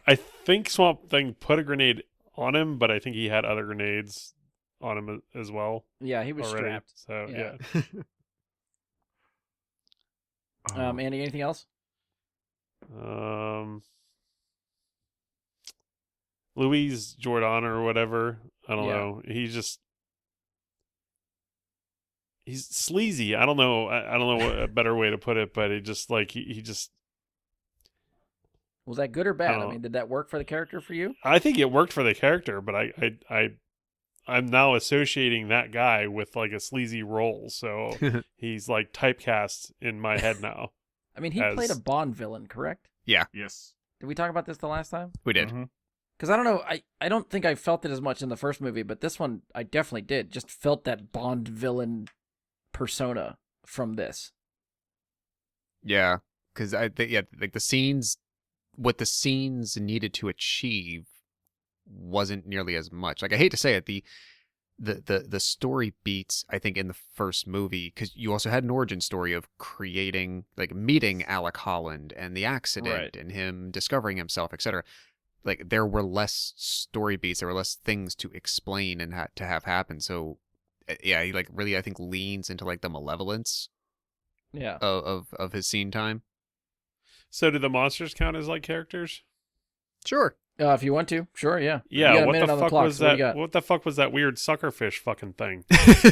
I think Swamp Thing put a grenade on him, but I think he had other grenades on him as well. Yeah, he was already, strapped. So, yeah. Andy, anything else? Louise Jordan or whatever. I don't Yeah. know. He's sleazy. I don't know. I don't know what a better way to put it, but it just like he just. Was that good or bad? I mean, did that work for the character for you? I think it worked for the character, but I'm now associating that guy with like a sleazy role, so he's like typecast in my head now. I mean, he played a Bond villain, correct? Yeah. Yes. Did we talk about this the last time? We did. Mhm. Because I don't know, I don't think I felt it as much in the first movie, but this one I definitely did. Just felt that Bond villain persona from this. Yeah, because like the scenes, what the scenes needed to achieve wasn't nearly as much. Like I hate to say it, the story beats I think in the first movie, because you also had an origin story of creating, like meeting Alec Holland and the accident Right. and him discovering himself, etc. Like there were less story beats, there were less things to explain and to have happen. So yeah, he like really I think leans into like the malevolence Yeah. of his scene time. So do the monsters count as like characters? Sure. If you want to, sure, yeah. You Yeah. got a What minute the on fuck clock, was so what do you that? got? What the fuck was that weird suckerfish fucking thing?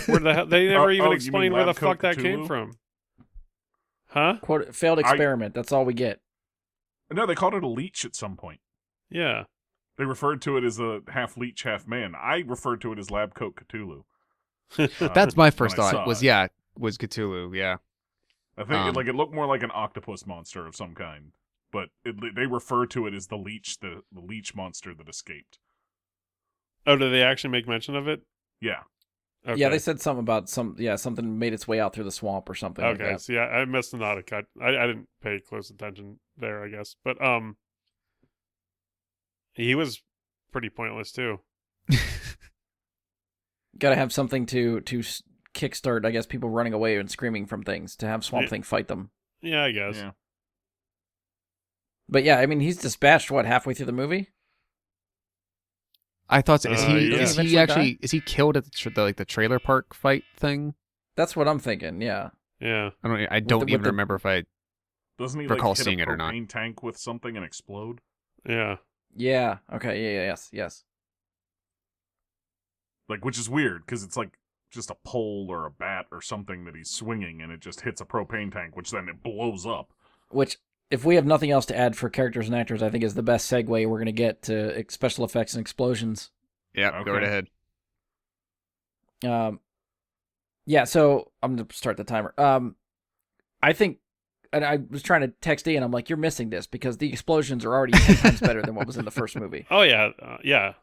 Where the hell, they never even you explained mean where the Lab fuck Coat that came Cthulhu? from. Huh? Quote, failed experiment. That's all we get. No, they called it a leech at some point. Yeah. They referred to it as a half leech, half man. I referred to it as Lab Coat Cthulhu. That's my first when I thought. saw it. Was Cthulhu? Yeah. I think it looked more like an octopus monster of some kind, but they refer to it as the leech, the leech monster that escaped. Oh, did they actually make mention of it? Yeah. Okay. Yeah, they said something about something made its way out through the swamp or something. Okay, Like that. so yeah, I must not have cut. I didn't pay close attention there, I guess. But he was pretty pointless too. Got to have something to kickstart, I guess, people running away and screaming from things to have Swamp Thing fight them. Yeah, I guess. Yeah. But yeah, I mean, he's dispatched halfway through the movie. I thought so. Yeah. Is he Eventually actually is he killed at the trailer park fight thing? That's what I'm thinking. Yeah. Yeah. I don't even the- remember if I. Doesn't he recall like hit seeing a it or not. propane tank with something and explode? Yeah. Yeah. Okay. Yeah. Yes. Like, which is weird because it's like just a pole or a bat or something that he's swinging, and it just hits a propane tank, which then it blows up. Which, if we have nothing else to add for characters and actors, I think is the best segue we're going to get to special effects and explosions. Yeah, go right Okay. ahead. Yeah, so I'm going to start the timer. I think, and I was trying to text Ian, I'm like, you're missing this because the explosions are already 10 times better than what was in the first movie. Oh yeah. Yeah.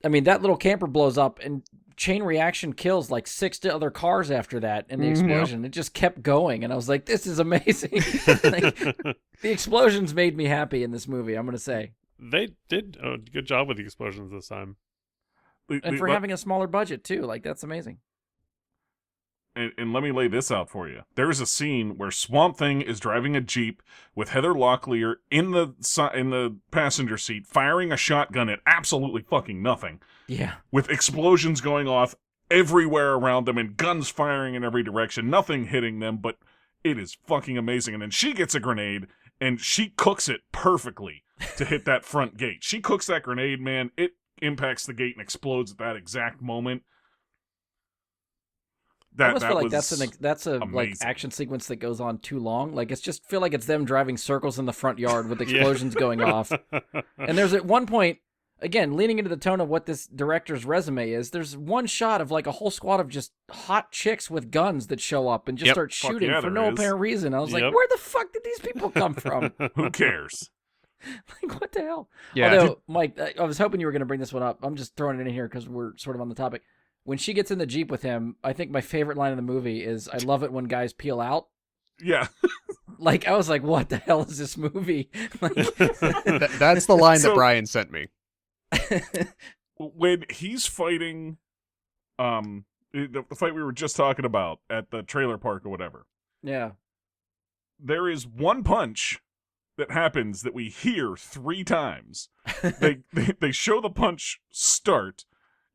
I mean, that little camper blows up and chain reaction kills like 6 other cars after that in the explosion. It just kept going, and I was like, this is amazing. Like, the explosions made me happy in this movie, I'm going to say. They did a good job with the explosions this time. And for having a smaller budget, too. Like, that's amazing. And let me lay this out for you. There is a scene where Swamp Thing is driving a Jeep with Heather Locklear in the passenger seat, firing a shotgun at absolutely fucking nothing, Yeah. with explosions going off everywhere around them and guns firing in every direction, nothing hitting them, but it is fucking amazing. And then she gets a grenade, and she cooks it perfectly to hit that front gate. She cooks that grenade, man. It impacts the gate and explodes at that exact moment. I almost feel like was that's a like amazing. action sequence that goes on too long. Like, it's just feel like it's them driving circles in the front yard with explosions going off. And there's at one point, again, leaning into the tone of what this director's resume is, there's one shot of like a whole squad of just hot chicks with guns that show up and just Yep. start Fuck shooting yeah, for there no is. apparent reason. I was like, Yep. where the fuck did these people come from? Who cares? Like, what the hell? Yeah. Although, Mike, I was hoping you were going to bring this one up. I'm just throwing it in here because we're sort of on the topic. When she gets in the Jeep with him, I think my favorite line in the movie is, I love it when guys peel out. Yeah. Like, I was like, what the hell is this movie? Like, That's the line So- that Brian sent me. When he's fighting the fight we were just talking about at the trailer park or whatever, yeah. there is one punch that happens that we hear 3 times. They show the punch start,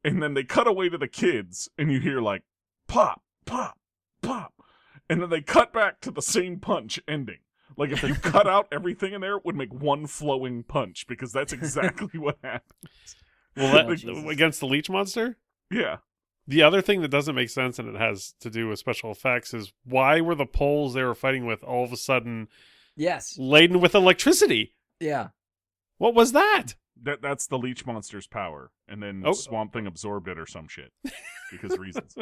and then they cut away to the kids, and you hear like pop, pop, pop, and then they cut back to the same punch ending. Like, if you cut out everything in there, it would make one flowing punch, because that's exactly what happens. Well, Oh, Jesus. against the leech monster? Yeah. The other thing that doesn't make sense, and it has to do with special effects, is why were the poles they were fighting with all of a sudden Yes. laden with electricity? Yeah. What was that? That's the leech monster's power, and then Oh. Swamp Thing absorbed it or some shit because of reasons.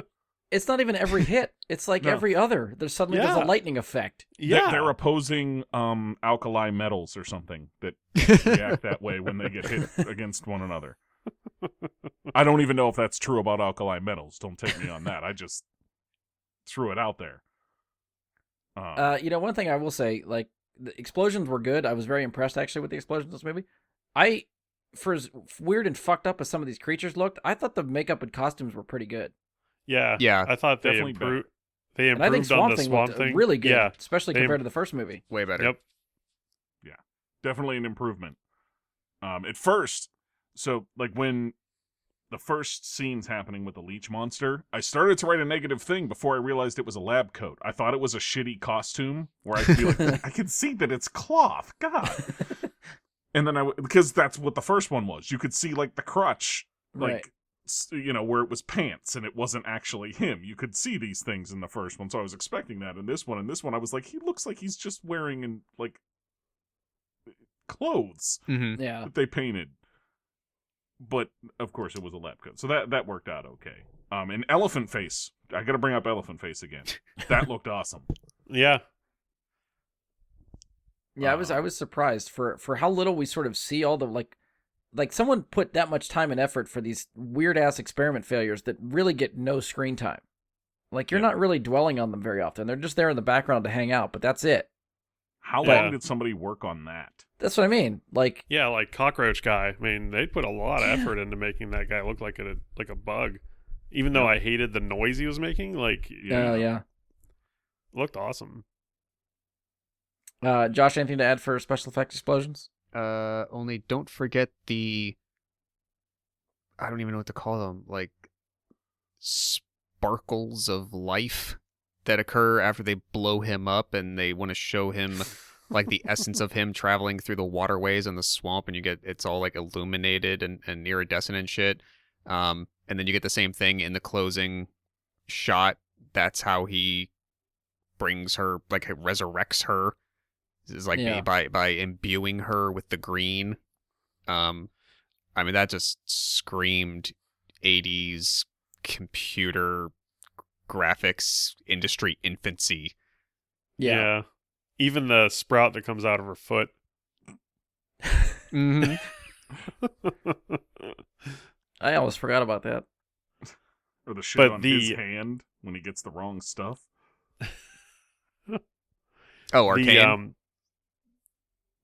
It's not even every hit. It's like No. every other. There's suddenly there's Yeah. a lightning effect. Yeah. They're opposing alkali metals or something that react that way when they get hit against one another. I don't even know if that's true about alkali metals. Don't take me on that. I just threw it out there. One thing I will say, like, the explosions were good. I was very impressed actually with the explosions in this movie. For as weird and fucked up as some of these creatures looked, I thought the makeup and costumes were pretty good. Yeah. Yeah, I thought they definitely improved. They And I think improved on the Thing Swamp looked Thing. really good, Yeah. especially They- compared to the first movie. way better. Yep. Definitely an improvement. At first, so like when the first scene's happening with the leech monster, I started to write a negative thing before I realized it was a lab coat. I thought it was a shitty costume where I'd be like, I can see that it's cloth. God. And then because that's what the first one was. You could see like the crotch, like, Right. where it was pants and it wasn't actually him. You could see these things in the first one. So I was expecting that in this one. In this one, I was like, he looks like he's just wearing like clothes Mm-hmm. Yeah. that they painted. But of course it was a lab coat. So that worked out okay. And Elephant Face. I gotta bring up Elephant Face again. That looked awesome. Yeah. Yeah, I was surprised for how little we sort of see all the like someone put that much time and effort for these weird ass experiment failures that really get no screen time. Like, you're Yeah. not really dwelling on them very often. They're just there in the background to hang out, but that's it. How Yeah. long did somebody work on that? That's what I mean. Like, Yeah, like Cockroach Guy. I mean, they put a lot of effort into making that guy look like a bug. Even though I hated the noise he was making, like, yeah. looked awesome. Josh, anything to add for special effects explosions? Only don't forget I don't even know what to call them, like sparkles of life that occur after they blow him up and they want to show him like the essence of him traveling through the waterways and the swamp, and it's all like illuminated and iridescent and shit. And then you get the same thing in the closing shot. That's how he brings her, like, resurrects her. Is like Yeah. by imbuing her with the green. I mean, that just screamed 80s computer graphics industry infancy. Yeah. Even the sprout that comes out of her foot. Mm-hmm. I almost forgot about that. Or the shit But on the- his hand when he gets the wrong stuff. Oh, Arcane.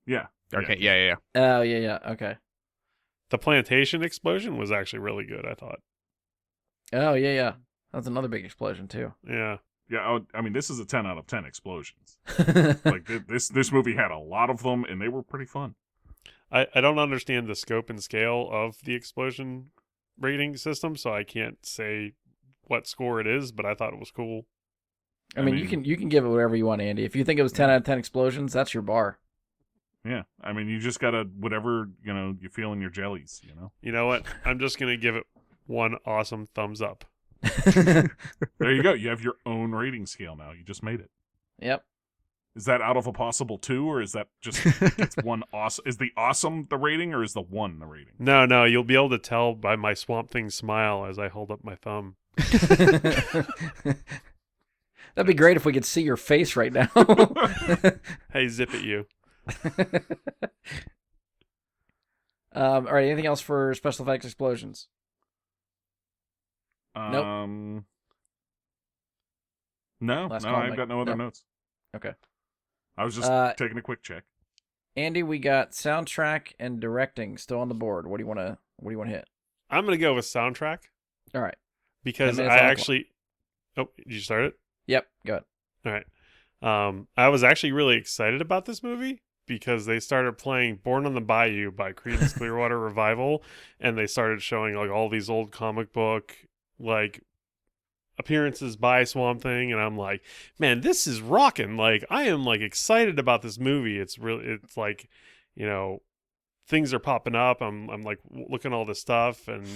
Yeah. Arcane. Yeah. Oh, yeah. Okay. The plantation explosion was actually really good, I thought. Oh, yeah. That's another big explosion, too. Yeah. Yeah, I mean, this is a 10 out of 10 explosions. Like, this movie had a lot of them, and they were pretty fun. I don't understand the scope and scale of the explosion rating system, so I can't say what score it is, but I thought it was cool. I mean, you can give it whatever you want, Andy. If you think it was 10 out of 10 explosions, that's your bar. Yeah, I mean, you just gotta, whatever, you feel in your jellies, You know what? I'm just going to give it one awesome thumbs up. There you go. You have your own rating scale now. You just made it. Yep. Is that out of a possible 2, or is that just it's one awesome? Is the awesome the rating, or is the 1 the rating? No, you'll be able to tell by my Swamp Thing smile as I hold up my thumb. That'd be great if we could see your face right now. Hey, zip at you. All right. Anything else for special effects explosions? No, Last no, call, I've Mike. got no other Nope. notes. Okay. I was just taking a quick check. Andy, we got soundtrack and directing still on the board. What do you want to hit? I'm going to go with soundtrack All right. because 10 I minutes on the actually... Oh, did you start it? Yep. Go ahead. All right. I was actually really excited about this movie because they started playing Born on the Bayou by Creedence Clearwater Revival, and they started showing like all these old comic book like appearances by Swamp Thing, and I'm like, man, this is rocking. Like, I am like excited about this movie. It's like, things are popping up. I'm like looking at all this stuff, and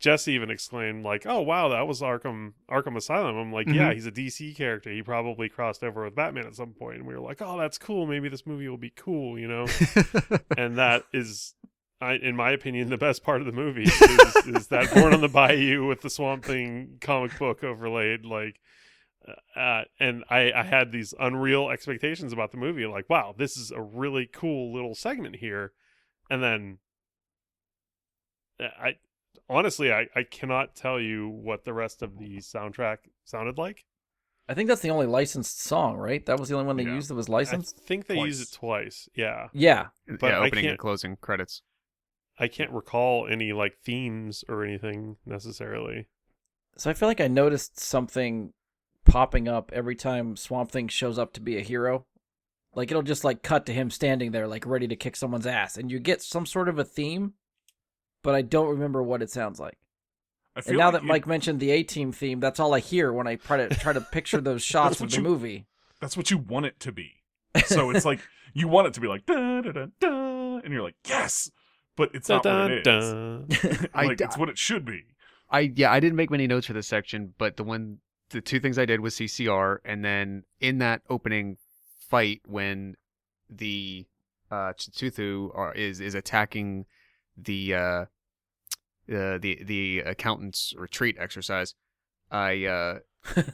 Jesse even exclaimed like, "Oh wow, that was Arkham Asylum." I'm like, yeah, he's a DC character. He probably crossed over with Batman at some point. And we were like, "Oh, that's cool. Maybe this movie will be cool," And that is, in my opinion, the best part of the movie is that Born on the Bayou with the Swamp Thing comic book overlaid. Like, and I had these unreal expectations about the movie. Like, wow, this is a really cool little segment here. And then I cannot tell you what the rest of the soundtrack sounded like. I think that's the only licensed song, right? That was the only one they Yeah. used that was I licensed. think they used it twice. Yeah. Yeah. But yeah, I opening and can't- closing credits. I can't recall any like themes or anything necessarily. So I feel like I noticed something popping up every time Swamp Thing shows up to be a hero. Like, it'll just like cut to him standing there like ready to kick someone's ass, and you get some sort of a theme, but I don't remember what it sounds like. I feel And now like that Mike mentioned the A-Team theme, that's all I hear when I try to picture those shots of what the you- movie. that's what you want it to be. So it's like you want it to be like da da da da, and you're like yes, but it's not what it is. Dun, dun. Like it's what it should be. I didn't make many notes for this section, but the two things I did was CCR, and then in that opening fight when the Chituthu is attacking the accountant's retreat exercise, I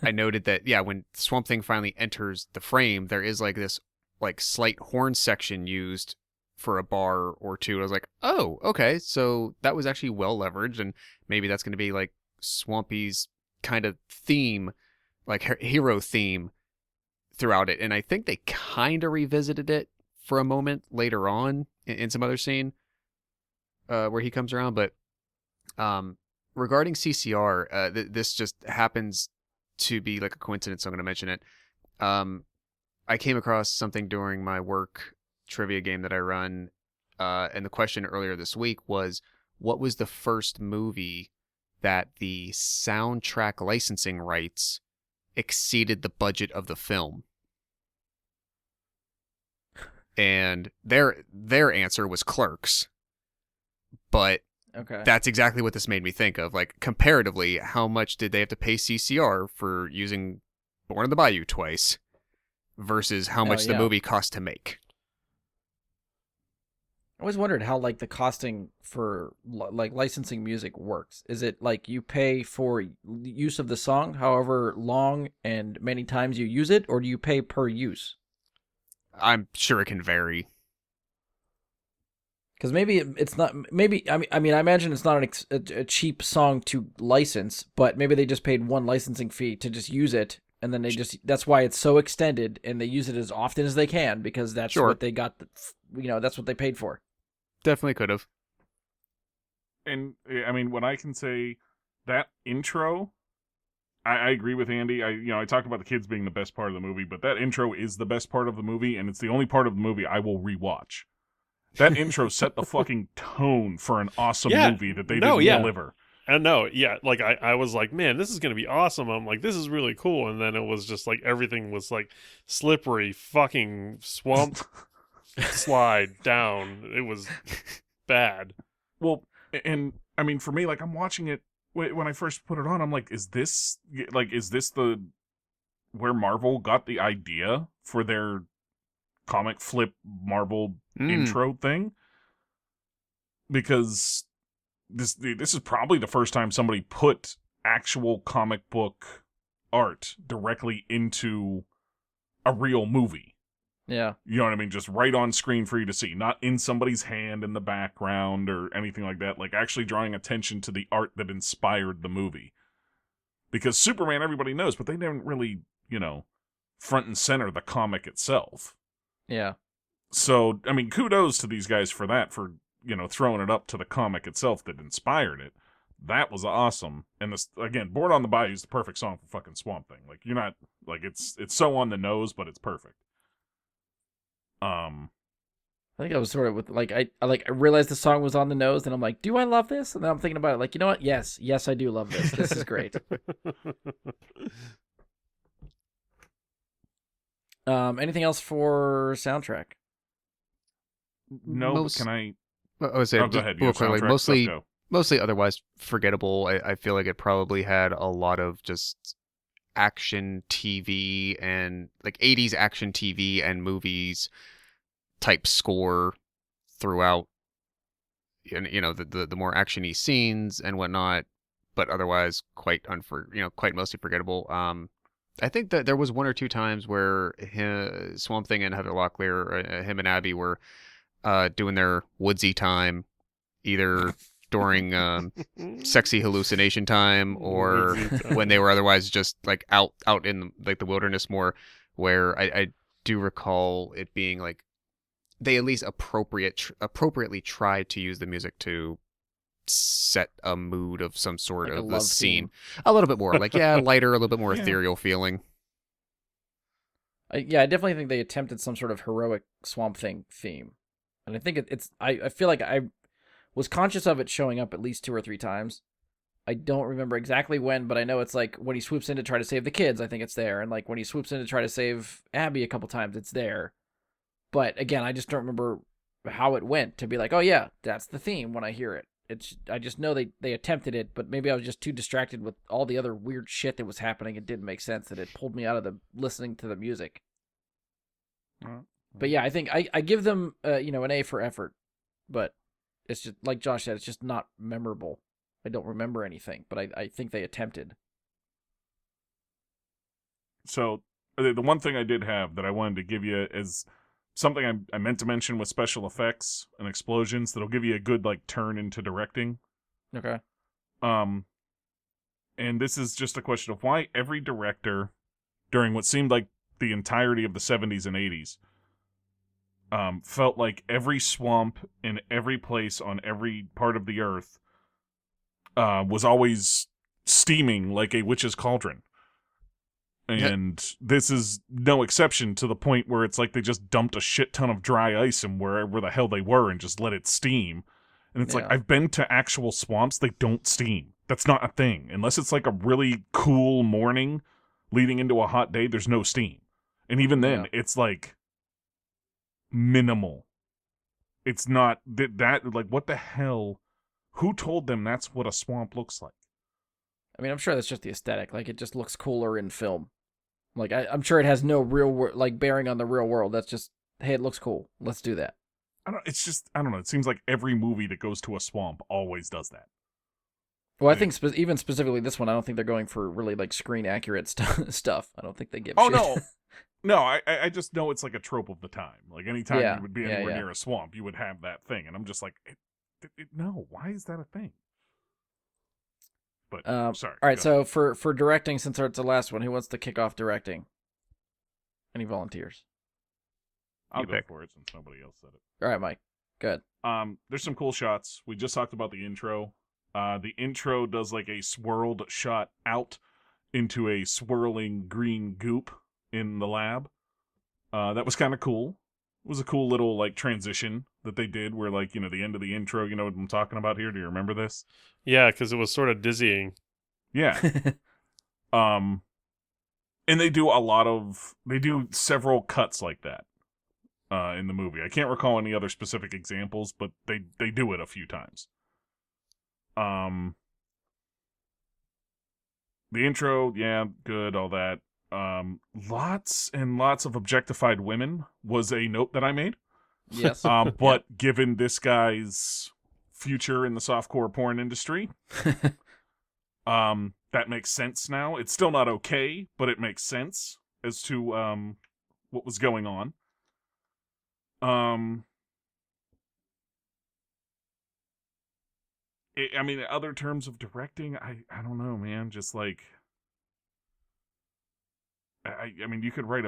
noted that when Swamp Thing finally enters the frame, there is like this like slight horn section used for a bar or two. I was like, oh, okay, so that was actually well leveraged, and maybe that's going to be like Swampy's kind of theme, like hero theme throughout it. And I think they kind of revisited it for a moment later on in some other scene where he comes around. But regarding CCR, this just happens to be like a coincidence, so I'm going to mention it. I came across something during my work trivia game that I run, and the question earlier this week was, what was the first movie that the soundtrack licensing rights exceeded the budget of the film? and their answer was Clerks. But Okay. that's exactly what this made me think of. Like, comparatively, how much did they have to pay CCR for using Born on the Bayou twice versus how much the yeah. movie cost to make? I always wondered how like the costing for like licensing music works. Is it like you pay for use of the song, however long and many times you use it, or do you pay per use? I'm sure it can vary. Because maybe it's not. Maybe I mean I imagine it's not a cheap song to license, but maybe they just paid one licensing fee to just use it, and then that's why it's so extended, and they use it as often as they can because that's Sure. what they got. That's what they paid for. Definitely could have. And I mean, what I can say, that intro, I agree with Andy. I talked about the kids being the best part of the movie, but that intro is the best part of the movie, and it's the only part of the movie I will rewatch. That intro set the fucking tone for an awesome movie that they didn't deliver. And like I was like, man, this is gonna be awesome. I'm like, this is really cool. And then it was just like everything was like slippery, fucking swamp slide down. It was bad. Well, and I mean, for me, like, I'm watching it when I first put it on. I'm like, is this the where Marvel got the idea for their comic flip Marvel intro thing? Because this is probably the first time somebody put actual comic book art directly into a real movie. Yeah. You know what I mean? Just right on screen for you to see, not in somebody's hand in the background or anything like that. Like, actually drawing attention to the art that inspired the movie. Because Superman, everybody knows, but they didn't really, front and center the comic itself. Yeah. So, I mean, kudos to these guys for that, for, throwing it up to the comic itself that inspired it. That was awesome. And this, again, Born on the Bayou is the perfect song for fucking Swamp Thing. Like, you're not, like, it's so on the nose, but it's perfect. I think I was sort of with like I realized the song was on the nose, and I'm like, do I love this? And then I'm thinking about it, like, you know what? Yes, I do love this. This is great. Anything else for soundtrack? No, but can I? I was saying, go ahead. real quickly, Soundtrack, mostly otherwise forgettable. I feel like it probably had a lot of just action TV and like 80s action TV and movies type score throughout, and the more actiony scenes and whatnot, but otherwise quite mostly forgettable. I think that there was one or two times where Swamp Thing and Heather Locklear, him and Abby, were doing their woodsy time, either during sexy hallucination time or when they were otherwise just like out in like the wilderness more, where I do recall it being like they at least appropriately tried to use the music to set a mood of some sort Like of a the love scene. theme. A little bit more like, lighter, a little bit more Yeah. ethereal feeling. I definitely think they attempted some sort of heroic Swamp Thing theme, and I think it's. I feel like I was conscious of it showing up at least 2 or 3 times. I don't remember exactly when, but I know it's like when he swoops in to try to save the kids, I think it's there, and like when he swoops in to try to save Abby a couple times, it's there. But again, I just don't remember how it went to be like, oh yeah, that's the theme when I hear it. I just know they attempted it, but maybe I was just too distracted with all the other weird shit that was happening. It didn't make sense that it pulled me out of the listening to the music. But yeah, I think I give them an A for effort, but it's just like Josh said, it's just not memorable. I don't remember anything, but I think they attempted. So the one thing I did have that I wanted to give you is something I meant to mention with special effects and explosions that'll give you a good like turn into directing. Okay. And this is just a question of why every director during what seemed like the entirety of the 70s and 80s felt like every swamp in every place on every part of the earth was always steaming like a witch's cauldron. And this is no exception, to the point where it's like they just dumped a shit ton of dry ice in wherever the hell they were and just let it steam. And it's like, I've been to actual swamps, they don't steam. That's not a thing. Unless it's like a really cool morning leading into a hot day, there's no steam. And even then, it's like minimal. It's not that like, what the hell? Who told them that's what a swamp looks like? I mean, I'm sure that's just the aesthetic. Like, it just looks cooler in film. Like, I'm sure it has no real like bearing on the real world. That's just, hey, it looks cool. Let's do that. It's just, I don't know. It seems like every movie that goes to a swamp always does that. Well, I think even specifically this one, I don't think they're going for really like screen accurate stuff. I don't think they give. Oh shit. no, I just know it's like a trope of the time. Like anytime Yeah, you would be yeah, anywhere yeah. near a swamp, you would have that thing, and I'm just like, no, why is that a thing? But sorry. All right, go so for directing, since it's the last one, who wants to kick off directing? Any volunteers? I'll you go pick. for it since nobody else said it. All right, Mike. Good. There's some cool shots. We just talked about the intro. The intro does like a swirled shot out into a swirling green goop in the lab. That was kind of cool. It was a cool little like transition that they did where like, you know, the end of the intro, you know what I'm talking about here? Do you remember this? Yeah, because it was sort of dizzying. Yeah. And they do several cuts like that in the movie. I can't recall any other specific examples, but they do it a few times. The intro, yeah, good, all that. Lots and lots of objectified women was a note that I made. Yes. But given this guy's future in the softcore porn industry, that makes sense now. It's still not okay, but it makes sense as to what was going on. I mean, other terms of directing, I don't know, man. Just like, I mean, you could write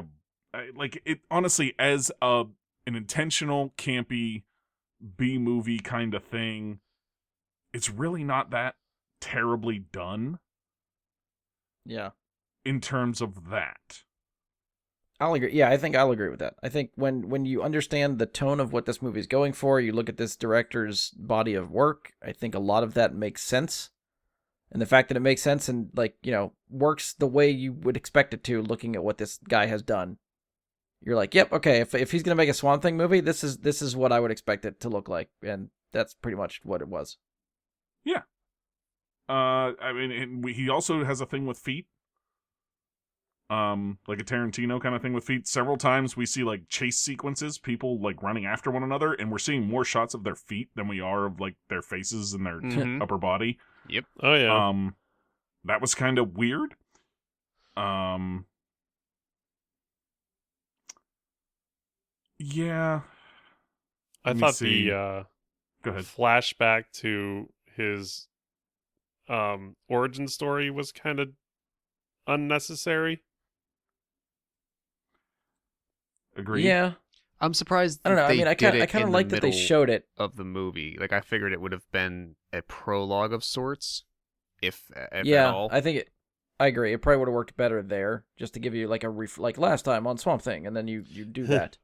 like it honestly as an intentional campy B movie kind of thing. It's really not that terribly done Yeah. in terms of that. I'll agree. Yeah, I think I'll agree with that. I think when you understand the tone of what this movie is going for, you look at this director's body of work, I think a lot of that makes sense. And the fact that it makes sense and, like, you know, works the way you would expect it to, looking at what this guy has done. You're like, yep, okay, if he's going to make a Swamp Thing movie, this is what I would expect it to look like. And that's pretty much what it was. Yeah. I mean, he also has a thing with feet. Like a Tarantino kind of thing with feet. Several times we see like chase sequences, people like running after one another, and we're seeing more shots of their feet than we are of like their faces and their Mhm. upper body. Yep. Oh yeah. That was kind of weird. Yeah. I let me thought see. the Go ahead. flashback to his origin story was kind of unnecessary. Agreed. Yeah. I'm surprised. I don't know. I they mean, I did it kind of in like the that they middle showed it. of the movie. Like I figured it would have been a prologue of sorts, if at Yeah, all. I agree. It probably would have worked better there, just to give you like like last time on Swamp Thing, and then you do that.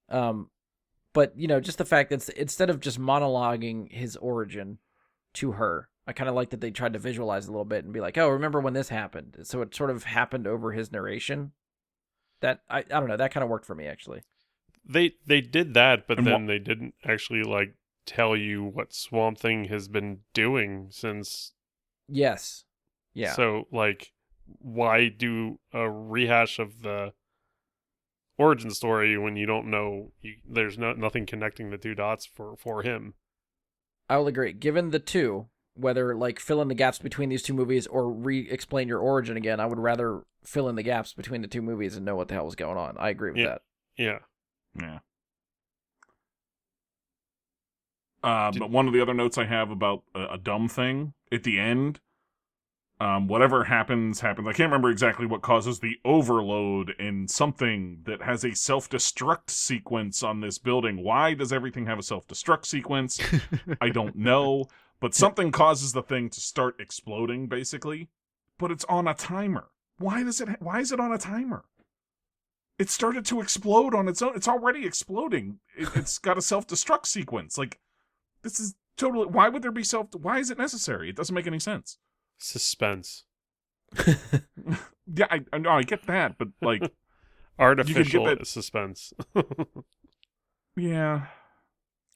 But you know, just the fact that instead of just monologuing his origin to her, I kind of like that they tried to visualize a little bit and be like, "Oh, remember when this happened?" So it sort of happened over his narration. That I don't know. That kind of worked for me actually. They did that, but And then they didn't actually like tell you what Swamp Thing has been doing since. Yes. Yeah. So like, why do a rehash of the origin story when you don't know? There's nothing connecting the two dots for him. I will agree. Given the two, whether like fill in the gaps between these two movies or re-explain your origin again, I would rather fill in the gaps between the two movies and know what the hell was going on. I agree with that. Yeah. Yeah. But one of the other notes I have about a dumb thing at the end, whatever happens. I can't remember exactly what causes the overload in something that has a self-destruct sequence on this building. Why does everything have a self-destruct sequence? I don't know. But something causes the thing to start exploding, basically. But it's on a timer. Why is it on a timer? It started to explode on its own. It's already exploding. It's got a self-destruct sequence. Like, this is totally... Why would there be why is it necessary? It doesn't make any sense. Suspense. Yeah, I get that, but like... Artificial that- suspense. Yeah.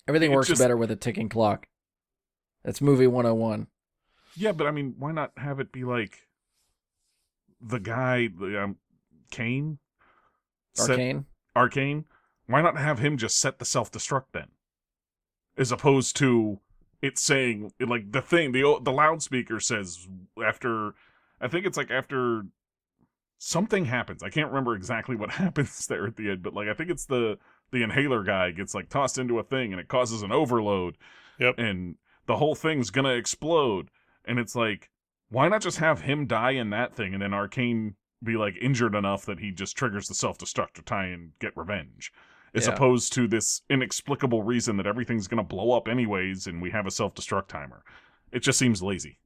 Everything It works just- better with a ticking clock. That's movie 101. Yeah, but I mean, why not have it be like the guy, Kane? Arcane. Arcane? Why not have him just set the self-destruct then? As opposed to it saying, like, the thing, the loudspeaker says after, I think it's like after something happens. I can't remember exactly what happens there at the end, but like, I think it's the inhaler guy gets like tossed into a thing and it causes an overload. Yep. And the whole thing's gonna explode. And it's like, why not just have him die in that thing and then Arcane be like injured enough that he just triggers the self-destruct to try and get revenge? As Yeah. opposed to this inexplicable reason that everything's gonna blow up anyways and we have a self-destruct timer. It just seems lazy.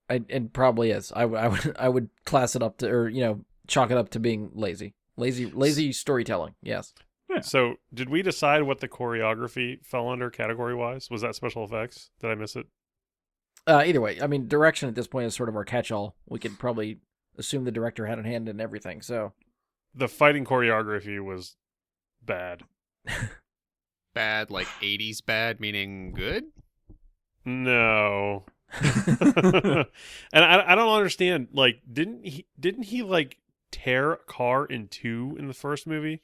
It probably is. I would class it up to, or chalk it up to being lazy. Lazy storytelling. Yes. Yeah. So, did we decide what the choreography fell under category-wise? Was that special effects? Did I miss it? Either way, I mean, direction at this point is sort of our catch-all. We could probably assume the director had a hand in everything. So The fighting choreography was bad. Bad, like 80s bad, meaning good? No. And I don't understand. Like, didn't he like tear a car in two in the first movie?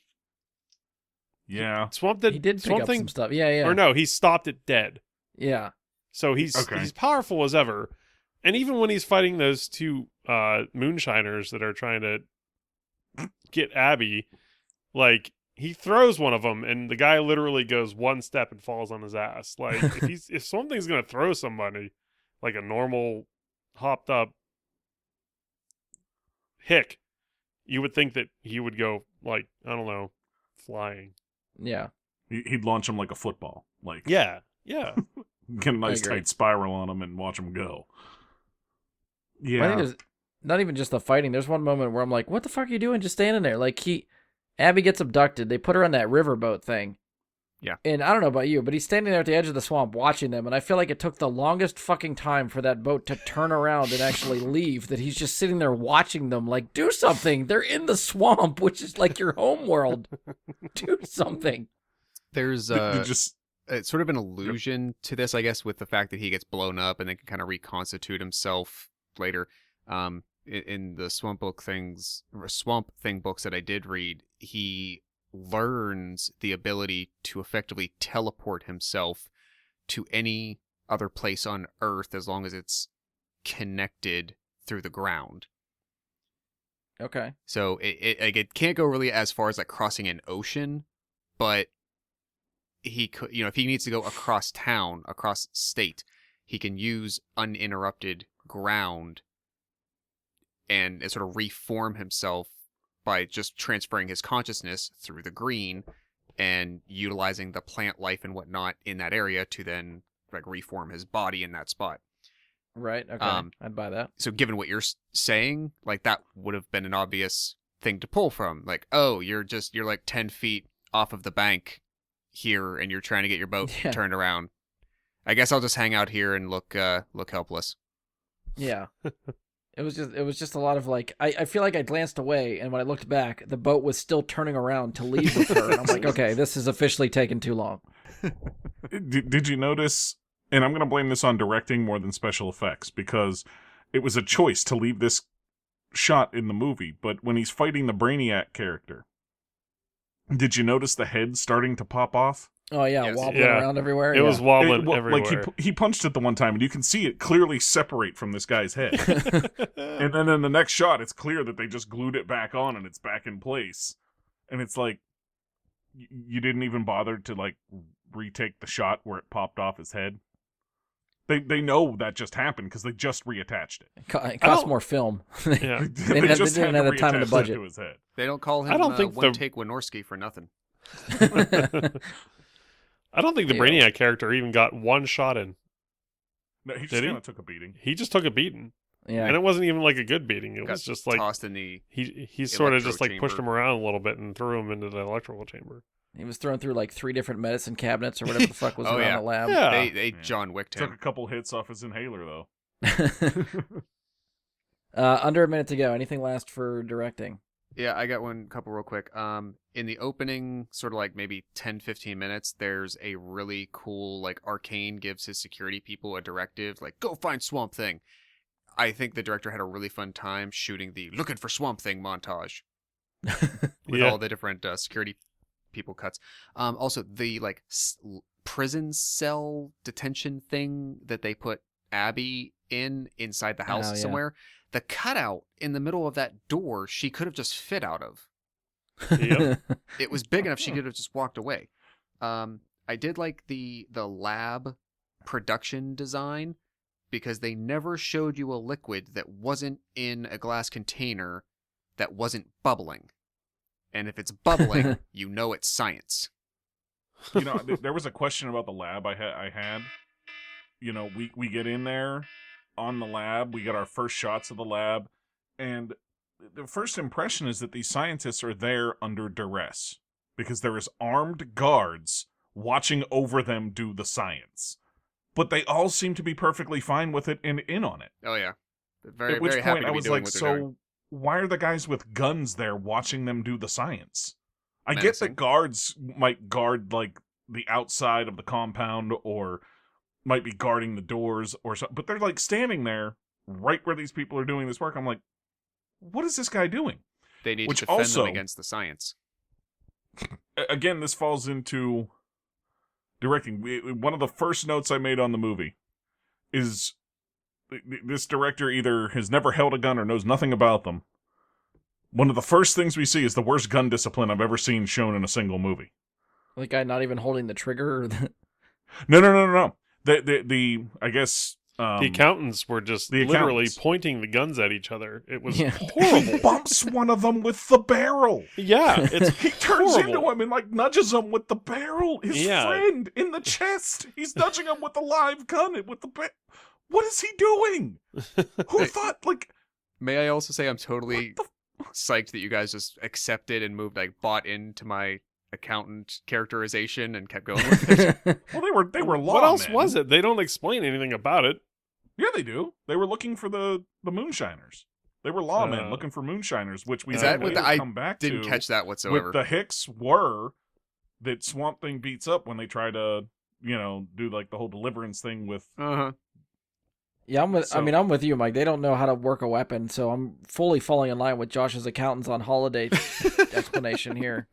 Yeah. he did pick up some stuff. Yeah. Or no, he stopped it dead. Yeah. So he's Okay. powerful as ever. And even when he's fighting those two moonshiners that are trying to get Abby, like, he throws one of them and the guy literally goes one step and falls on his ass. Like, if something's gonna throw somebody, like a normal hopped up hick, you would think that he would go, like, I don't know, flying. Yeah. He'd launch him like a football. Like, Yeah. get a nice agree. tight spiral on him and watch him go. Yeah. I think there's not even just the fighting. There's one moment where I'm like, what the fuck are you doing just standing there? Like, Abby gets abducted. They put her on that riverboat thing. Yeah. And I don't know about you, but he's standing there at the edge of the swamp watching them, and I feel like it took the longest fucking time for that boat to turn around and actually leave, that he's just sitting there watching them, like, do something. They're in the swamp, which is like your home world. Do something. There's just it's sort of an allusion to this, I guess, with the fact that he gets blown up and then can kind of reconstitute himself later. In the Swamp Thing books that I did read, he learns the ability to effectively teleport himself to any other place on Earth as long as it's connected through the ground. Okay. So it can't go really as far as like crossing an ocean, but he could, if he needs to go across town, across state, he can use uninterrupted ground and sort of reform himself by just transferring his consciousness through the green and utilizing the plant life and whatnot in that area to then like reform his body in that spot. Right. Okay. I'd buy that. So given what you're saying, like that would have been an obvious thing to pull from. Like, oh, you're like 10 feet off of the bank here and you're trying to get your boat Yeah. turned around. I guess I'll just hang out here and look helpless. Yeah. It was just a lot of like, I feel like I glanced away, and when I looked back, the boat was still turning around to leave with her. And I'm like, okay, this is officially taking too long. did you notice, and I'm going to blame this on directing more than special effects, because it was a choice to leave this shot in the movie, but when he's fighting the Brainiac character, did you notice the head starting to pop off? Oh yeah, Yes. wobbling Yeah. around everywhere. It was wobbling Well, everywhere. like he punched it the one time, and you can see it clearly separate from this guy's head. And then in the next shot, it's clear that they just glued it back on, and it's back in place. And it's like, you didn't even bother to like retake the shot where it popped off his head. They know that just happened because they just reattached it. It costs more film. Yeah. They didn't have the time and the reattach that budget. to his head. They don't call him I don't think One the- Take Wynorski for nothing. I don't think the Yeah. Brainiac character even got one shot in. No, he just Did he? kind of took a beating. He just took a beating. Yeah. And it wasn't even like a good beating. It Got was just like tossed in the he sort of just like electro pushed chamber. him around a little bit and threw him into the electrical chamber. He was thrown through like 3 different medicine cabinets or whatever the fuck was Oh, around yeah. the lab. Yeah. they Yeah. John Wicked Took a him. couple hits off his inhaler though. Under a minute to go. Anything last for directing? Yeah, I got one couple real quick. In the opening, sort of like maybe 10, 15 minutes, there's a really cool, like, Arcane gives his security people a directive, like, go find Swamp Thing. I think the director had a really fun time shooting the looking for Swamp Thing montage with Yeah. all the different security people cuts. Also, the, like, prison cell detention thing that they put Abby inside the house Oh, yeah. somewhere. The cutout in the middle of that door, she could have just fit out of. Yep. It was big enough she could have just walked away. I did like the lab production design because they never showed you a liquid that wasn't in a glass container that wasn't bubbling. And if it's bubbling, you know it's science. You know, there was a question about the lab I had. You know, we get in there on the lab, we get our first shots of the lab, and the first impression is that these scientists are there under duress because there is armed guards watching over them do the science. But they all seem to be perfectly fine with it and in on it. Oh yeah, very At which very happy point to I be was doing like, what they're doing. so why are the guys with guns there watching them do the science? I get Menacing. that guards might guard like the outside of the compound or might be guarding the doors or something, but they're like standing there right where these people are doing this work. I'm like, what is this guy doing? They need which to defend also- them against the science. Again, this falls into directing. One of the first notes I made on the movie is this director either has never held a gun or knows nothing about them. One of the first things we see is the worst gun discipline I've ever seen shown in a single movie. The guy not even holding the trigger. Or the... No. The I guess The accountants were just the literally accountants. pointing the guns at each other. It was Yeah. he horrible. bumps one of them with the barrel. Yeah, it's He turns horrible. into him and like nudges him with the barrel. His Yeah. friend in the chest. He's nudging him with a live gun with the What is he doing? Who Hey. thought like May I also say I'm totally what psyched that you guys just accepted and moved, like, bought into my accountant characterization and kept going with it. Well, they were What else lawmen. was it? They don't explain anything about it. Yeah, they do. They were looking for the moonshiners. They were lawmen looking for moonshiners, which we Is then that what later I come back Didn't to. catch that whatsoever. With the Hicks were that Swamp Thing beats up when they try to, do like the whole deliverance thing with. Uh-huh. Yeah, I'm with. So- I'm with you, Mike. They don't know how to work a weapon, so I'm fully falling in line with Josh's accountants on holiday explanation here.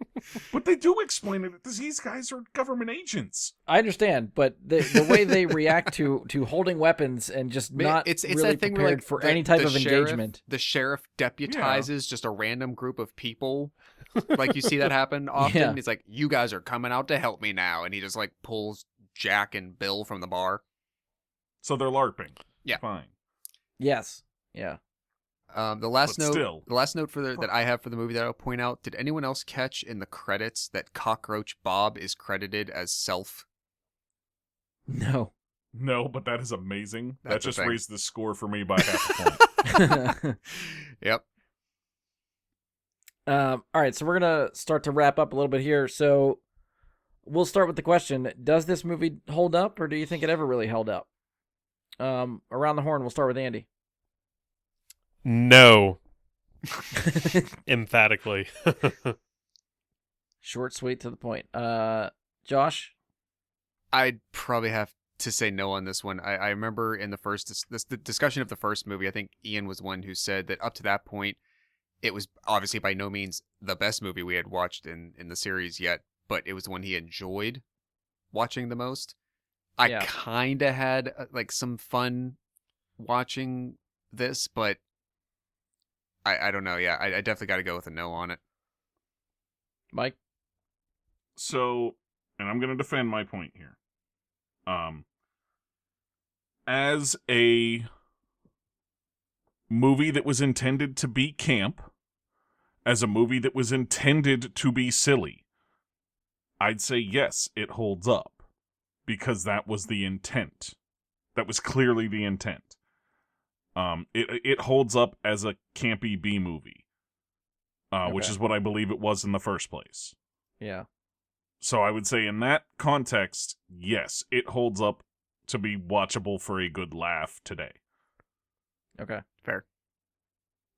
But they do explain it. These guys are government agents. I understand, but the way they react to holding weapons and just not it's really that thing where, prepared like, for the- any type the of sheriff- engagement. The sheriff deputizes just a random group of people. Like, you see that happen often. Yeah. He's like, you guys are coming out to help me now. And he just, like, pulls Jack and Bill from the bar. So they're LARPing. Yeah. Fine. Yes. Yeah. The last But note, still. the last note that I have for the movie that I'll point out. Did anyone else catch in the credits that Cockroach Bob is credited as Self? No. No, but that is amazing. That's that the just thing. raised the score for me by half a point. Yep. All right, so we're gonna start to wrap up a little bit here. So we'll start with the question: does this movie hold up, or do you think it ever really held up? Around the horn, we'll start with Andy. No, emphatically. Short, sweet, to the point. Josh. I'd probably have to say no on this one. I remember in the first the discussion of the first movie, I think Ian was one who said that up to that point, it was obviously by no means the best movie we had watched in the series yet, but it was the one he enjoyed watching the most. I Yeah. kind of had like some fun watching this, but I don't know. Yeah, I definitely got to go with a no on it. Mike. So, and I'm going to defend my point here. As a movie that was intended to be camp, as a movie that was intended to be silly, I'd say yes, it holds up, because that was the intent. That was clearly the intent. It holds up as a campy B movie, which Okay. is what I believe it was in the first place. Yeah. So I would say in that context, yes, it holds up to be watchable for a good laugh today. Okay. Fair.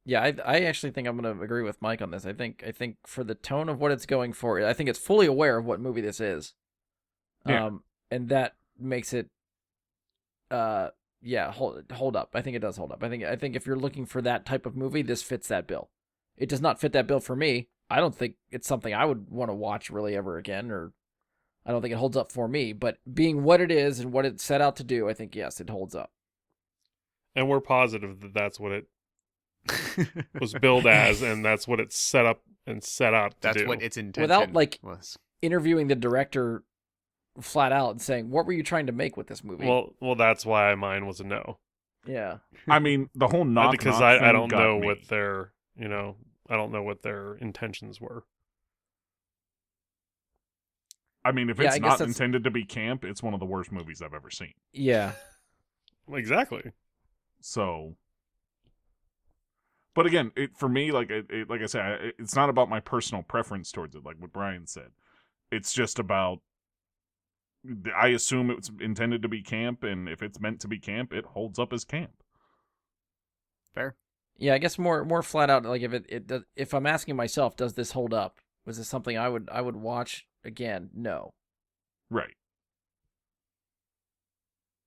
Yeah, I actually think I'm going to agree with Mike on this. I think for the tone of what it's going for, I think it's fully aware of what movie this is. Yeah. And that makes it hold up. I think it does hold up. I think if you're looking for that type of movie, this fits that bill. It does not fit that bill for me. I don't think it's something I would want to watch really ever again, or I don't think it holds up for me, but being what it is and what it set out to do, I think yes, it holds up. And we're positive that that's what it was billed as, and that's what it's set up and set out to That's do. what its intention Without, like, was. Interviewing the director flat out and saying, "What were you trying to make with this movie?" Well, that's why mine was a no. Yeah. I mean, the whole knock Because knock I thing don't got know me. what their, I don't know what their intentions were. I mean, if Yeah, it's I guess not that's- intended to be camp, it's one of the worst movies I've ever seen. Yeah. Exactly. So, but again, for me, like like I said, it's not about my personal preference towards it. Like what Brian said, it's just about. I assume it's intended to be camp, and if it's meant to be camp, it holds up as camp. Fair. Yeah, I guess more flat out, like if I'm asking myself, does this hold up? Was this something I would watch again? No. Right.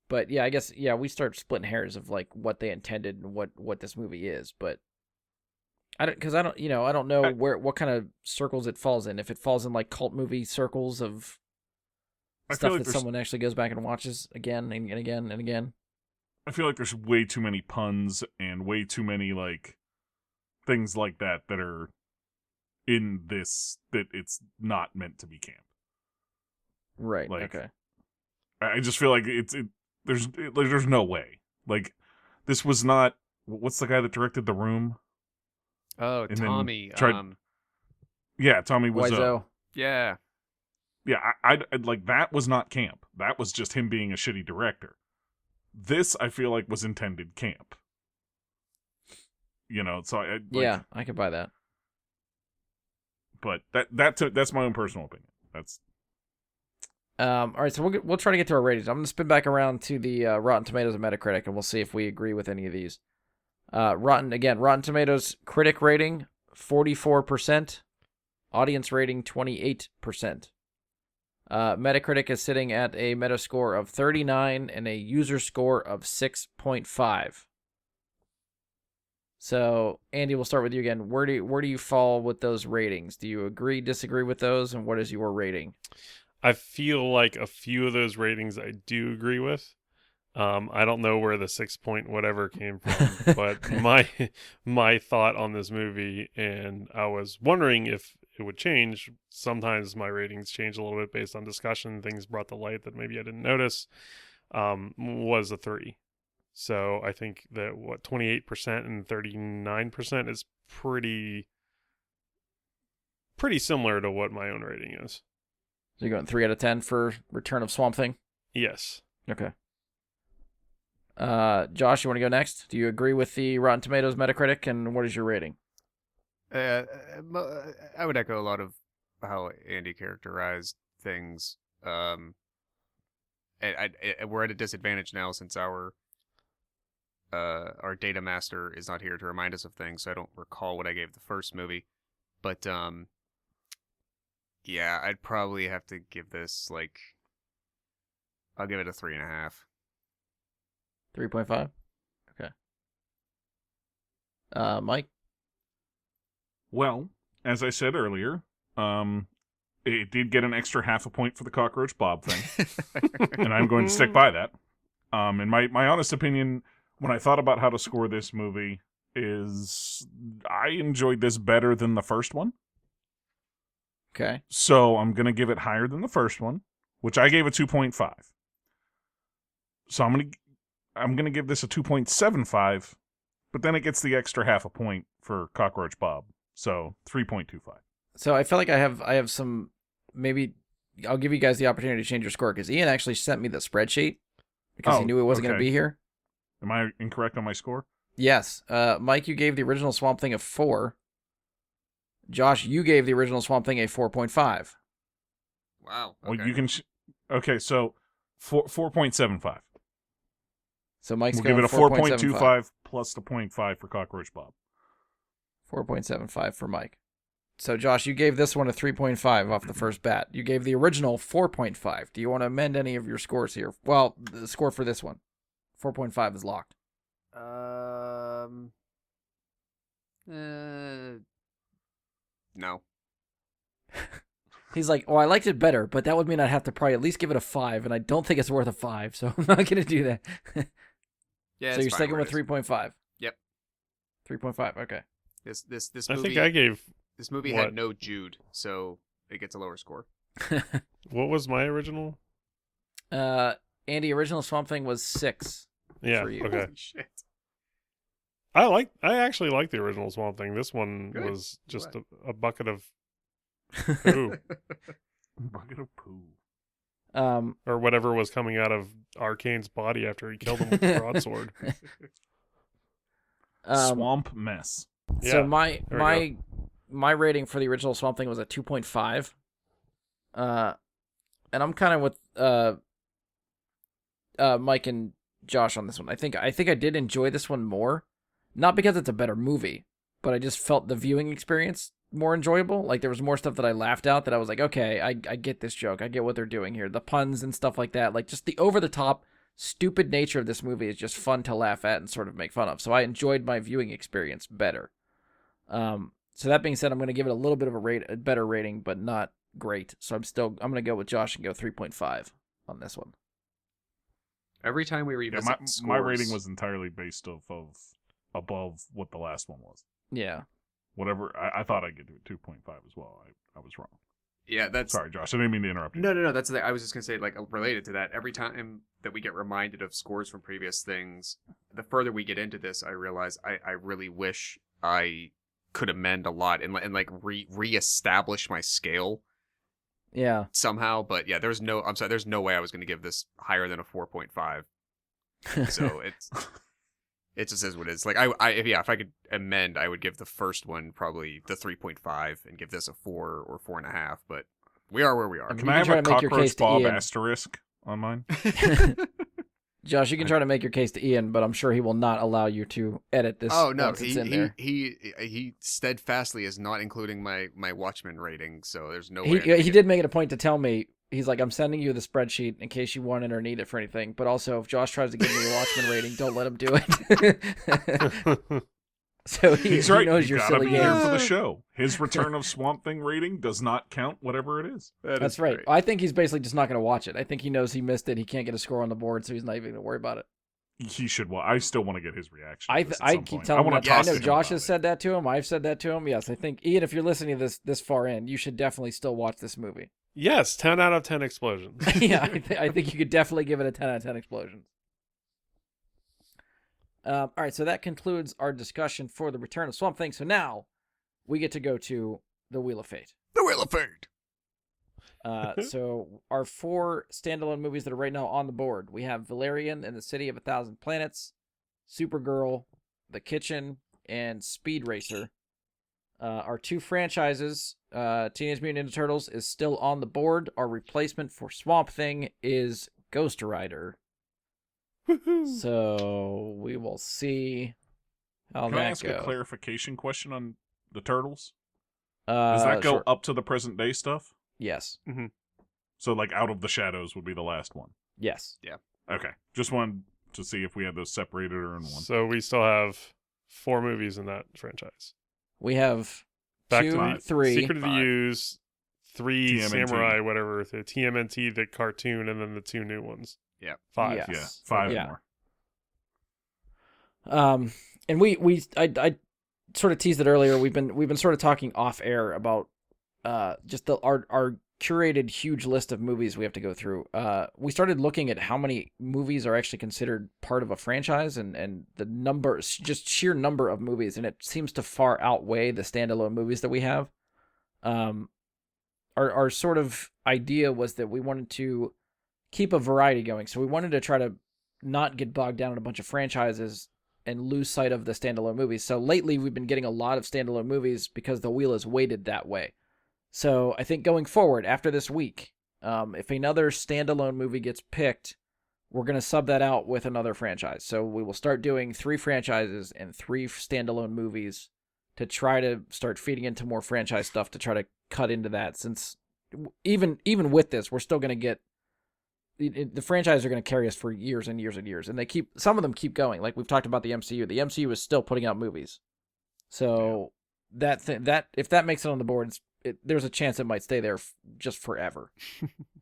But yeah, I guess we start splitting hairs of like what they intended and what this movie is, but I don't know what kind of circles it falls in. If it falls in like cult movie circles of I stuff feel like that there's someone actually goes back and watches again and again and again. I feel like there's way too many puns and way too many like things like that are in this that it's not meant to be camp. Right. Like, Okay. I just feel like there's no way. Like this was not. What's the guy that directed The Room? Oh, And then Tommy. tried- Yeah, Tommy Wiseau. Wiseau. Yeah. Yeah, I like that was not camp. That was just him being a shitty director. This I feel like was intended camp. So Yeah, I could buy that. But that's my own personal opinion. That's All right, so we'll try to get to our ratings. I'm going to spin back around to the Rotten Tomatoes and Metacritic, and we'll see if we agree with any of these. Rotten Tomatoes critic rating 44%, audience rating 28%. Metacritic is sitting at a Metascore of 39 and a user score of 6.5. So, Andy, we'll start with you again. Where do you fall with those ratings? Do you agree, disagree with those, and what is your rating? I feel like a few of those ratings I do agree with. I don't know where the 6 point whatever came from, but my thought on this movie, and I was wondering if it would change. Sometimes my ratings change a little bit based on discussion, things brought to light that maybe I didn't notice, was a 3. So I think that 28% and 39% is pretty similar to what my own rating is. So you're going 3 out of 10 for Return of Swamp Thing? Yes. Okay. Josh, you want to go next? Do you agree with the Rotten Tomatoes Metacritic, and what is your rating? I would echo a lot of how Andy characterized things. And we're at a disadvantage now since our data master is not here to remind us of things, so I don't recall what I gave the first movie. But yeah, I'd probably have to give this I'll give it a 3.5. 3.5? Okay. Mike? Well, as I said earlier, it did get an extra half a point for the Cockroach Bob thing, and I'm going to stick by that. And my honest opinion, when I thought about how to score this movie, is I enjoyed this better than the first one. Okay. So I'm going to give it higher than the first one, which I gave a 2.5. So I'm going to give this a 2.75, but then it gets the extra half a point for Cockroach Bob. So 3.25. So I feel like I have some, maybe I'll give you guys the opportunity to change your score, because Ian actually sent me the spreadsheet because he knew it wasn't going to be here. Am I incorrect on my score? Yes. Mike, you gave the original Swamp Thing a 4. Josh, you gave the original Swamp Thing a 4.5. Wow. Well, you can. Okay, so 4.75. So Mike's We'll give going it a 4.25 plus the 0.5 for Cockroach Bob. 4.75 for Mike. So, Josh, you gave this one a 3.5 off the first bat. You gave the original 4.5. Do you want to amend any of your scores here? Well, the score for this one, 4.5 is locked. No. He's like, I liked it better, but that would mean I'd have to probably at least give it a 5, and I don't think it's worth a 5, so I'm not going to do that. Yeah. So you're sticking with 3.5? Yep. 3.5, okay. This I movie. think I gave. This movie what? had no Jude, so it gets a lower score. What was my original? Andy, original Swamp Thing was 6 Yeah. for you. Okay. Holy shit. I actually like the original Swamp Thing. This one Good. was just Glad. a bucket of poo Bucket of poo. or whatever was coming out of Arcane's body after he killed him with the broadsword. Swamp mess. So Yeah, there we my rating for the original Swamp Thing was a 2.5. And I'm kind of with Mike and Josh on this one. I think I did enjoy this one more, not because it's a better movie, but I just felt the viewing experience more enjoyable. Like there was more stuff that I laughed out that I was like, okay, I get this joke. I get what they're doing here. The puns and stuff like that. Like just the over the top stupid nature of this movie is just fun to laugh at and sort of make fun of. So I enjoyed my viewing experience better. So that being said, I'm going to give it a little bit of a better rating, but not great. So I'm going to go with Josh and go 3.5 on this one. Every time we Yeah, revisit my scores, rating was entirely based off of above what the last one was. Yeah. Whatever, I thought I'd get to 2.5 as well. I was wrong. Yeah, that's Sorry, Josh. I didn't mean to interrupt you. no. That's the, I was just gonna say, like, related to that. Every time that we get reminded of scores from previous things, the further we get into this, I realize I really wish I could amend a lot and like reestablish my scale Yeah. somehow. But yeah, there's no way I was gonna give this higher than a 4.5. So it just is what it is. Like if I could amend, I would give the first one probably the 3.5 and give this a 4 or 4.5. But we are where we are. I mean, Can you I can have try a to make your case cockroach to Bob Ian. asterisk on mine? Josh, you can try to make your case to Ian, but I'm sure he will not allow you to edit this. Oh no, once it's in there. he steadfastly is not including my Watchmen rating. So there's no way. He did make it a point to tell me. He's like, I'm sending you the spreadsheet in case you want it or need it for anything. But also, if Josh tries to give me a Watchmen rating, don't let him do it. So He's he right. knows You your gotta silly be here games. for the show. His Return of Swamp Thing rating does not count, whatever it is. That's right. I think he's basically just not going to watch it. I think he knows he missed it. He can't get a score on the board, so he's not even going to worry about it. He should. Well, I still want to get his reaction. I to this at some keep point. telling him wanna that. I talk know to him Josh about has it. said that to him. I've said that to him. Yes, I think Ian, if you're listening to this far in, you should definitely still watch this movie. Yes, 10 out of 10 explosions. Yeah, I think you could definitely give it a 10 out of 10 explosions. All right, so that concludes our discussion for the Return of Swamp Thing. So now we get to go to the Wheel of Fate. The Wheel of Fate. So our 4 standalone movies that are right now on the board. We have Valerian and the City of a Thousand Planets, Supergirl, The Kitchen, and Speed Racer. Our 2 franchises, Teenage Mutant Ninja Turtles, is still on the board. Our replacement for Swamp Thing is Ghost Rider. So we will see how Can that I ask goes. a clarification question on the Turtles? Does that go Sure. up to the present day stuff? Yes. So, like, Out of the Shadows would be the last one. Yes. Okay. Just wanted to see if we had those separated or in one. So we still have 4 movies in that franchise. We have Back 2, to the 3. Secret of the 5. Use, 3 TMNT. Samurai, whatever, the TMNT, the cartoon, and then the 2 new ones. Yeah. 5. Yeah. Yeah, Yes. 5 Yeah. more. And I sort of teased it earlier. We've been sort of talking off air about just our curated huge list of movies we have to go through. We started looking at how many movies are actually considered part of a franchise and the number, just sheer number of movies, and it seems to far outweigh the standalone movies that we have. Our sort of idea was that we wanted to keep a variety going, so we wanted to try to not get bogged down in a bunch of franchises and lose sight of the standalone movies. So lately we've been getting a lot of standalone movies because the wheel is weighted that way. So I think going forward after this week, if another standalone movie gets picked, we're going to sub that out with another franchise. So we will start doing 3 franchises and 3 standalone movies to try to start feeding into more franchise stuff to try to cut into that. Since even with this, we're still going to get the franchise are going to carry us for years and years and years, and some of them keep going. Like we've talked about the MCU. The MCU is still putting out movies, so that if that makes it on the board, there's a chance it might stay there just forever.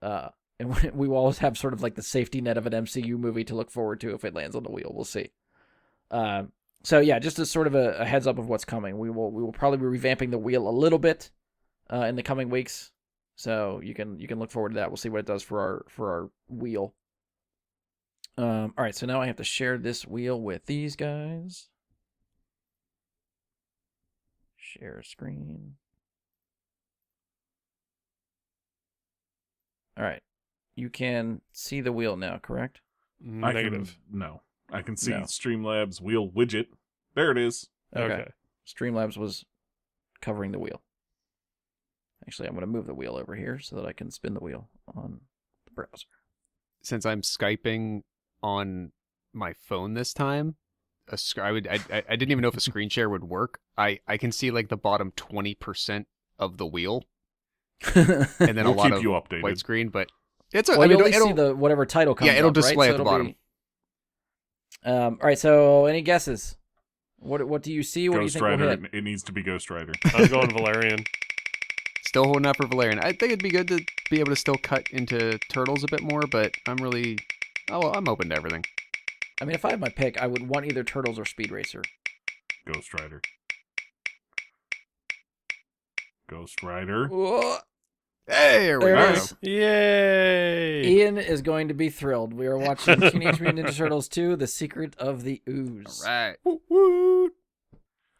And we will always have sort of like the safety net of an MCU movie to look forward to if it lands on the wheel. We'll see. So yeah, just as sort of a heads up of what's coming, we will probably be revamping the wheel a little bit in the coming weeks. So you can look forward to that. We'll see what it does for our wheel. All right, so now I have to share this wheel with these guys. Share screen. All right. You can see the wheel now, correct? Negative. I can see No. Streamlabs wheel widget. There it is. Okay. Streamlabs was covering the wheel. Actually, I'm going to move the wheel over here so that I can spin the wheel on the browser. Since I'm Skyping on my phone this time, I didn't even know if a screen share would work. I can see like the bottom 20% of the wheel, and then We'll a lot keep of you updated. white screen. But it's Well, you'll only see the whatever title comes it'll up, right? display So at the it'll bottom. be- all right, so any guesses? What do you see? What Ghost do you think Rider. will hit? It needs to be Ghost Rider. I'm going Valerian. Still holding out for Valerian. I think it'd be good to be able to still cut into Turtles a bit more, but I'm open to everything. I mean, if I had my pick, I would want either Turtles or Speed Racer. Ghost Rider. Ghost Rider. Whoa. Hey, here we There go. it is. Yay! Ian is going to be thrilled. We are watching Teenage Mutant Ninja Turtles 2: The Secret of the Ooze. All right. Woot woot.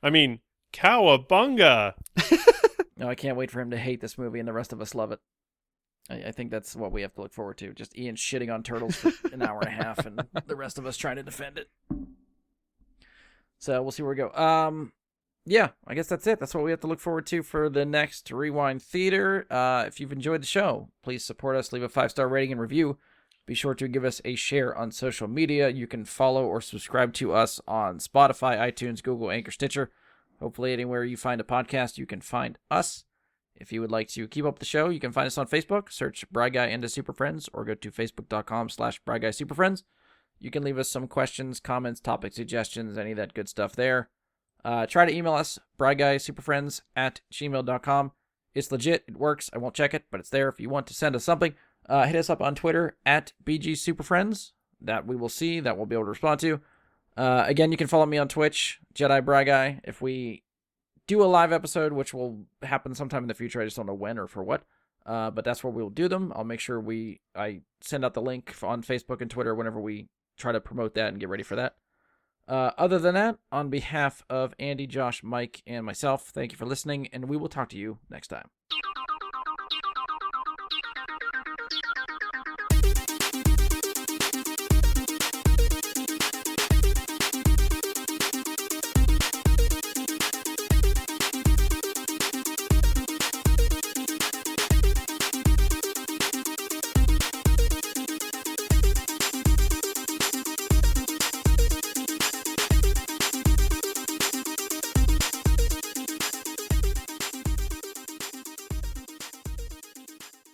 I mean, cowabunga! No, I can't wait for him to hate this movie and the rest of us love it. I think that's what we have to look forward to. Just Ian shitting on Turtles for an hour and a half and the rest of us trying to defend it. So we'll see where we go. Yeah, I guess that's it. That's what we have to look forward to for the next Rewind Theater. If you've enjoyed the show, please support us. Leave a 5-star rating and review. Be sure to give us a share on social media. You can follow or subscribe to us on Spotify, iTunes, Google, Anchor, Stitcher. Hopefully anywhere you find a podcast, you can find us. If you would like to keep up the show, you can find us on Facebook. Search Bry Guy and the Super Friends or go to facebook.com/BryGuySuperFriends. You can leave us some questions, comments, topic suggestions, any of that good stuff there. Try to email us, bryguysuperfriends@gmail.com. It's legit. It works. I won't check it, but it's there if you want to send us something. Hit us up on Twitter @BGSuperFriends. That we will see. That we'll be able to respond to. Again, you can follow me on Twitch, Jedi Bry Guy. If we do a live episode, which will happen sometime in the future, I just don't know when or for what. But that's where we will do them. I'll make sure I send out the link on Facebook and Twitter whenever we try to promote that and get ready for that. Other than that, on behalf of Andy, Josh, Mike, and myself, thank you for listening, and we will talk to you next time.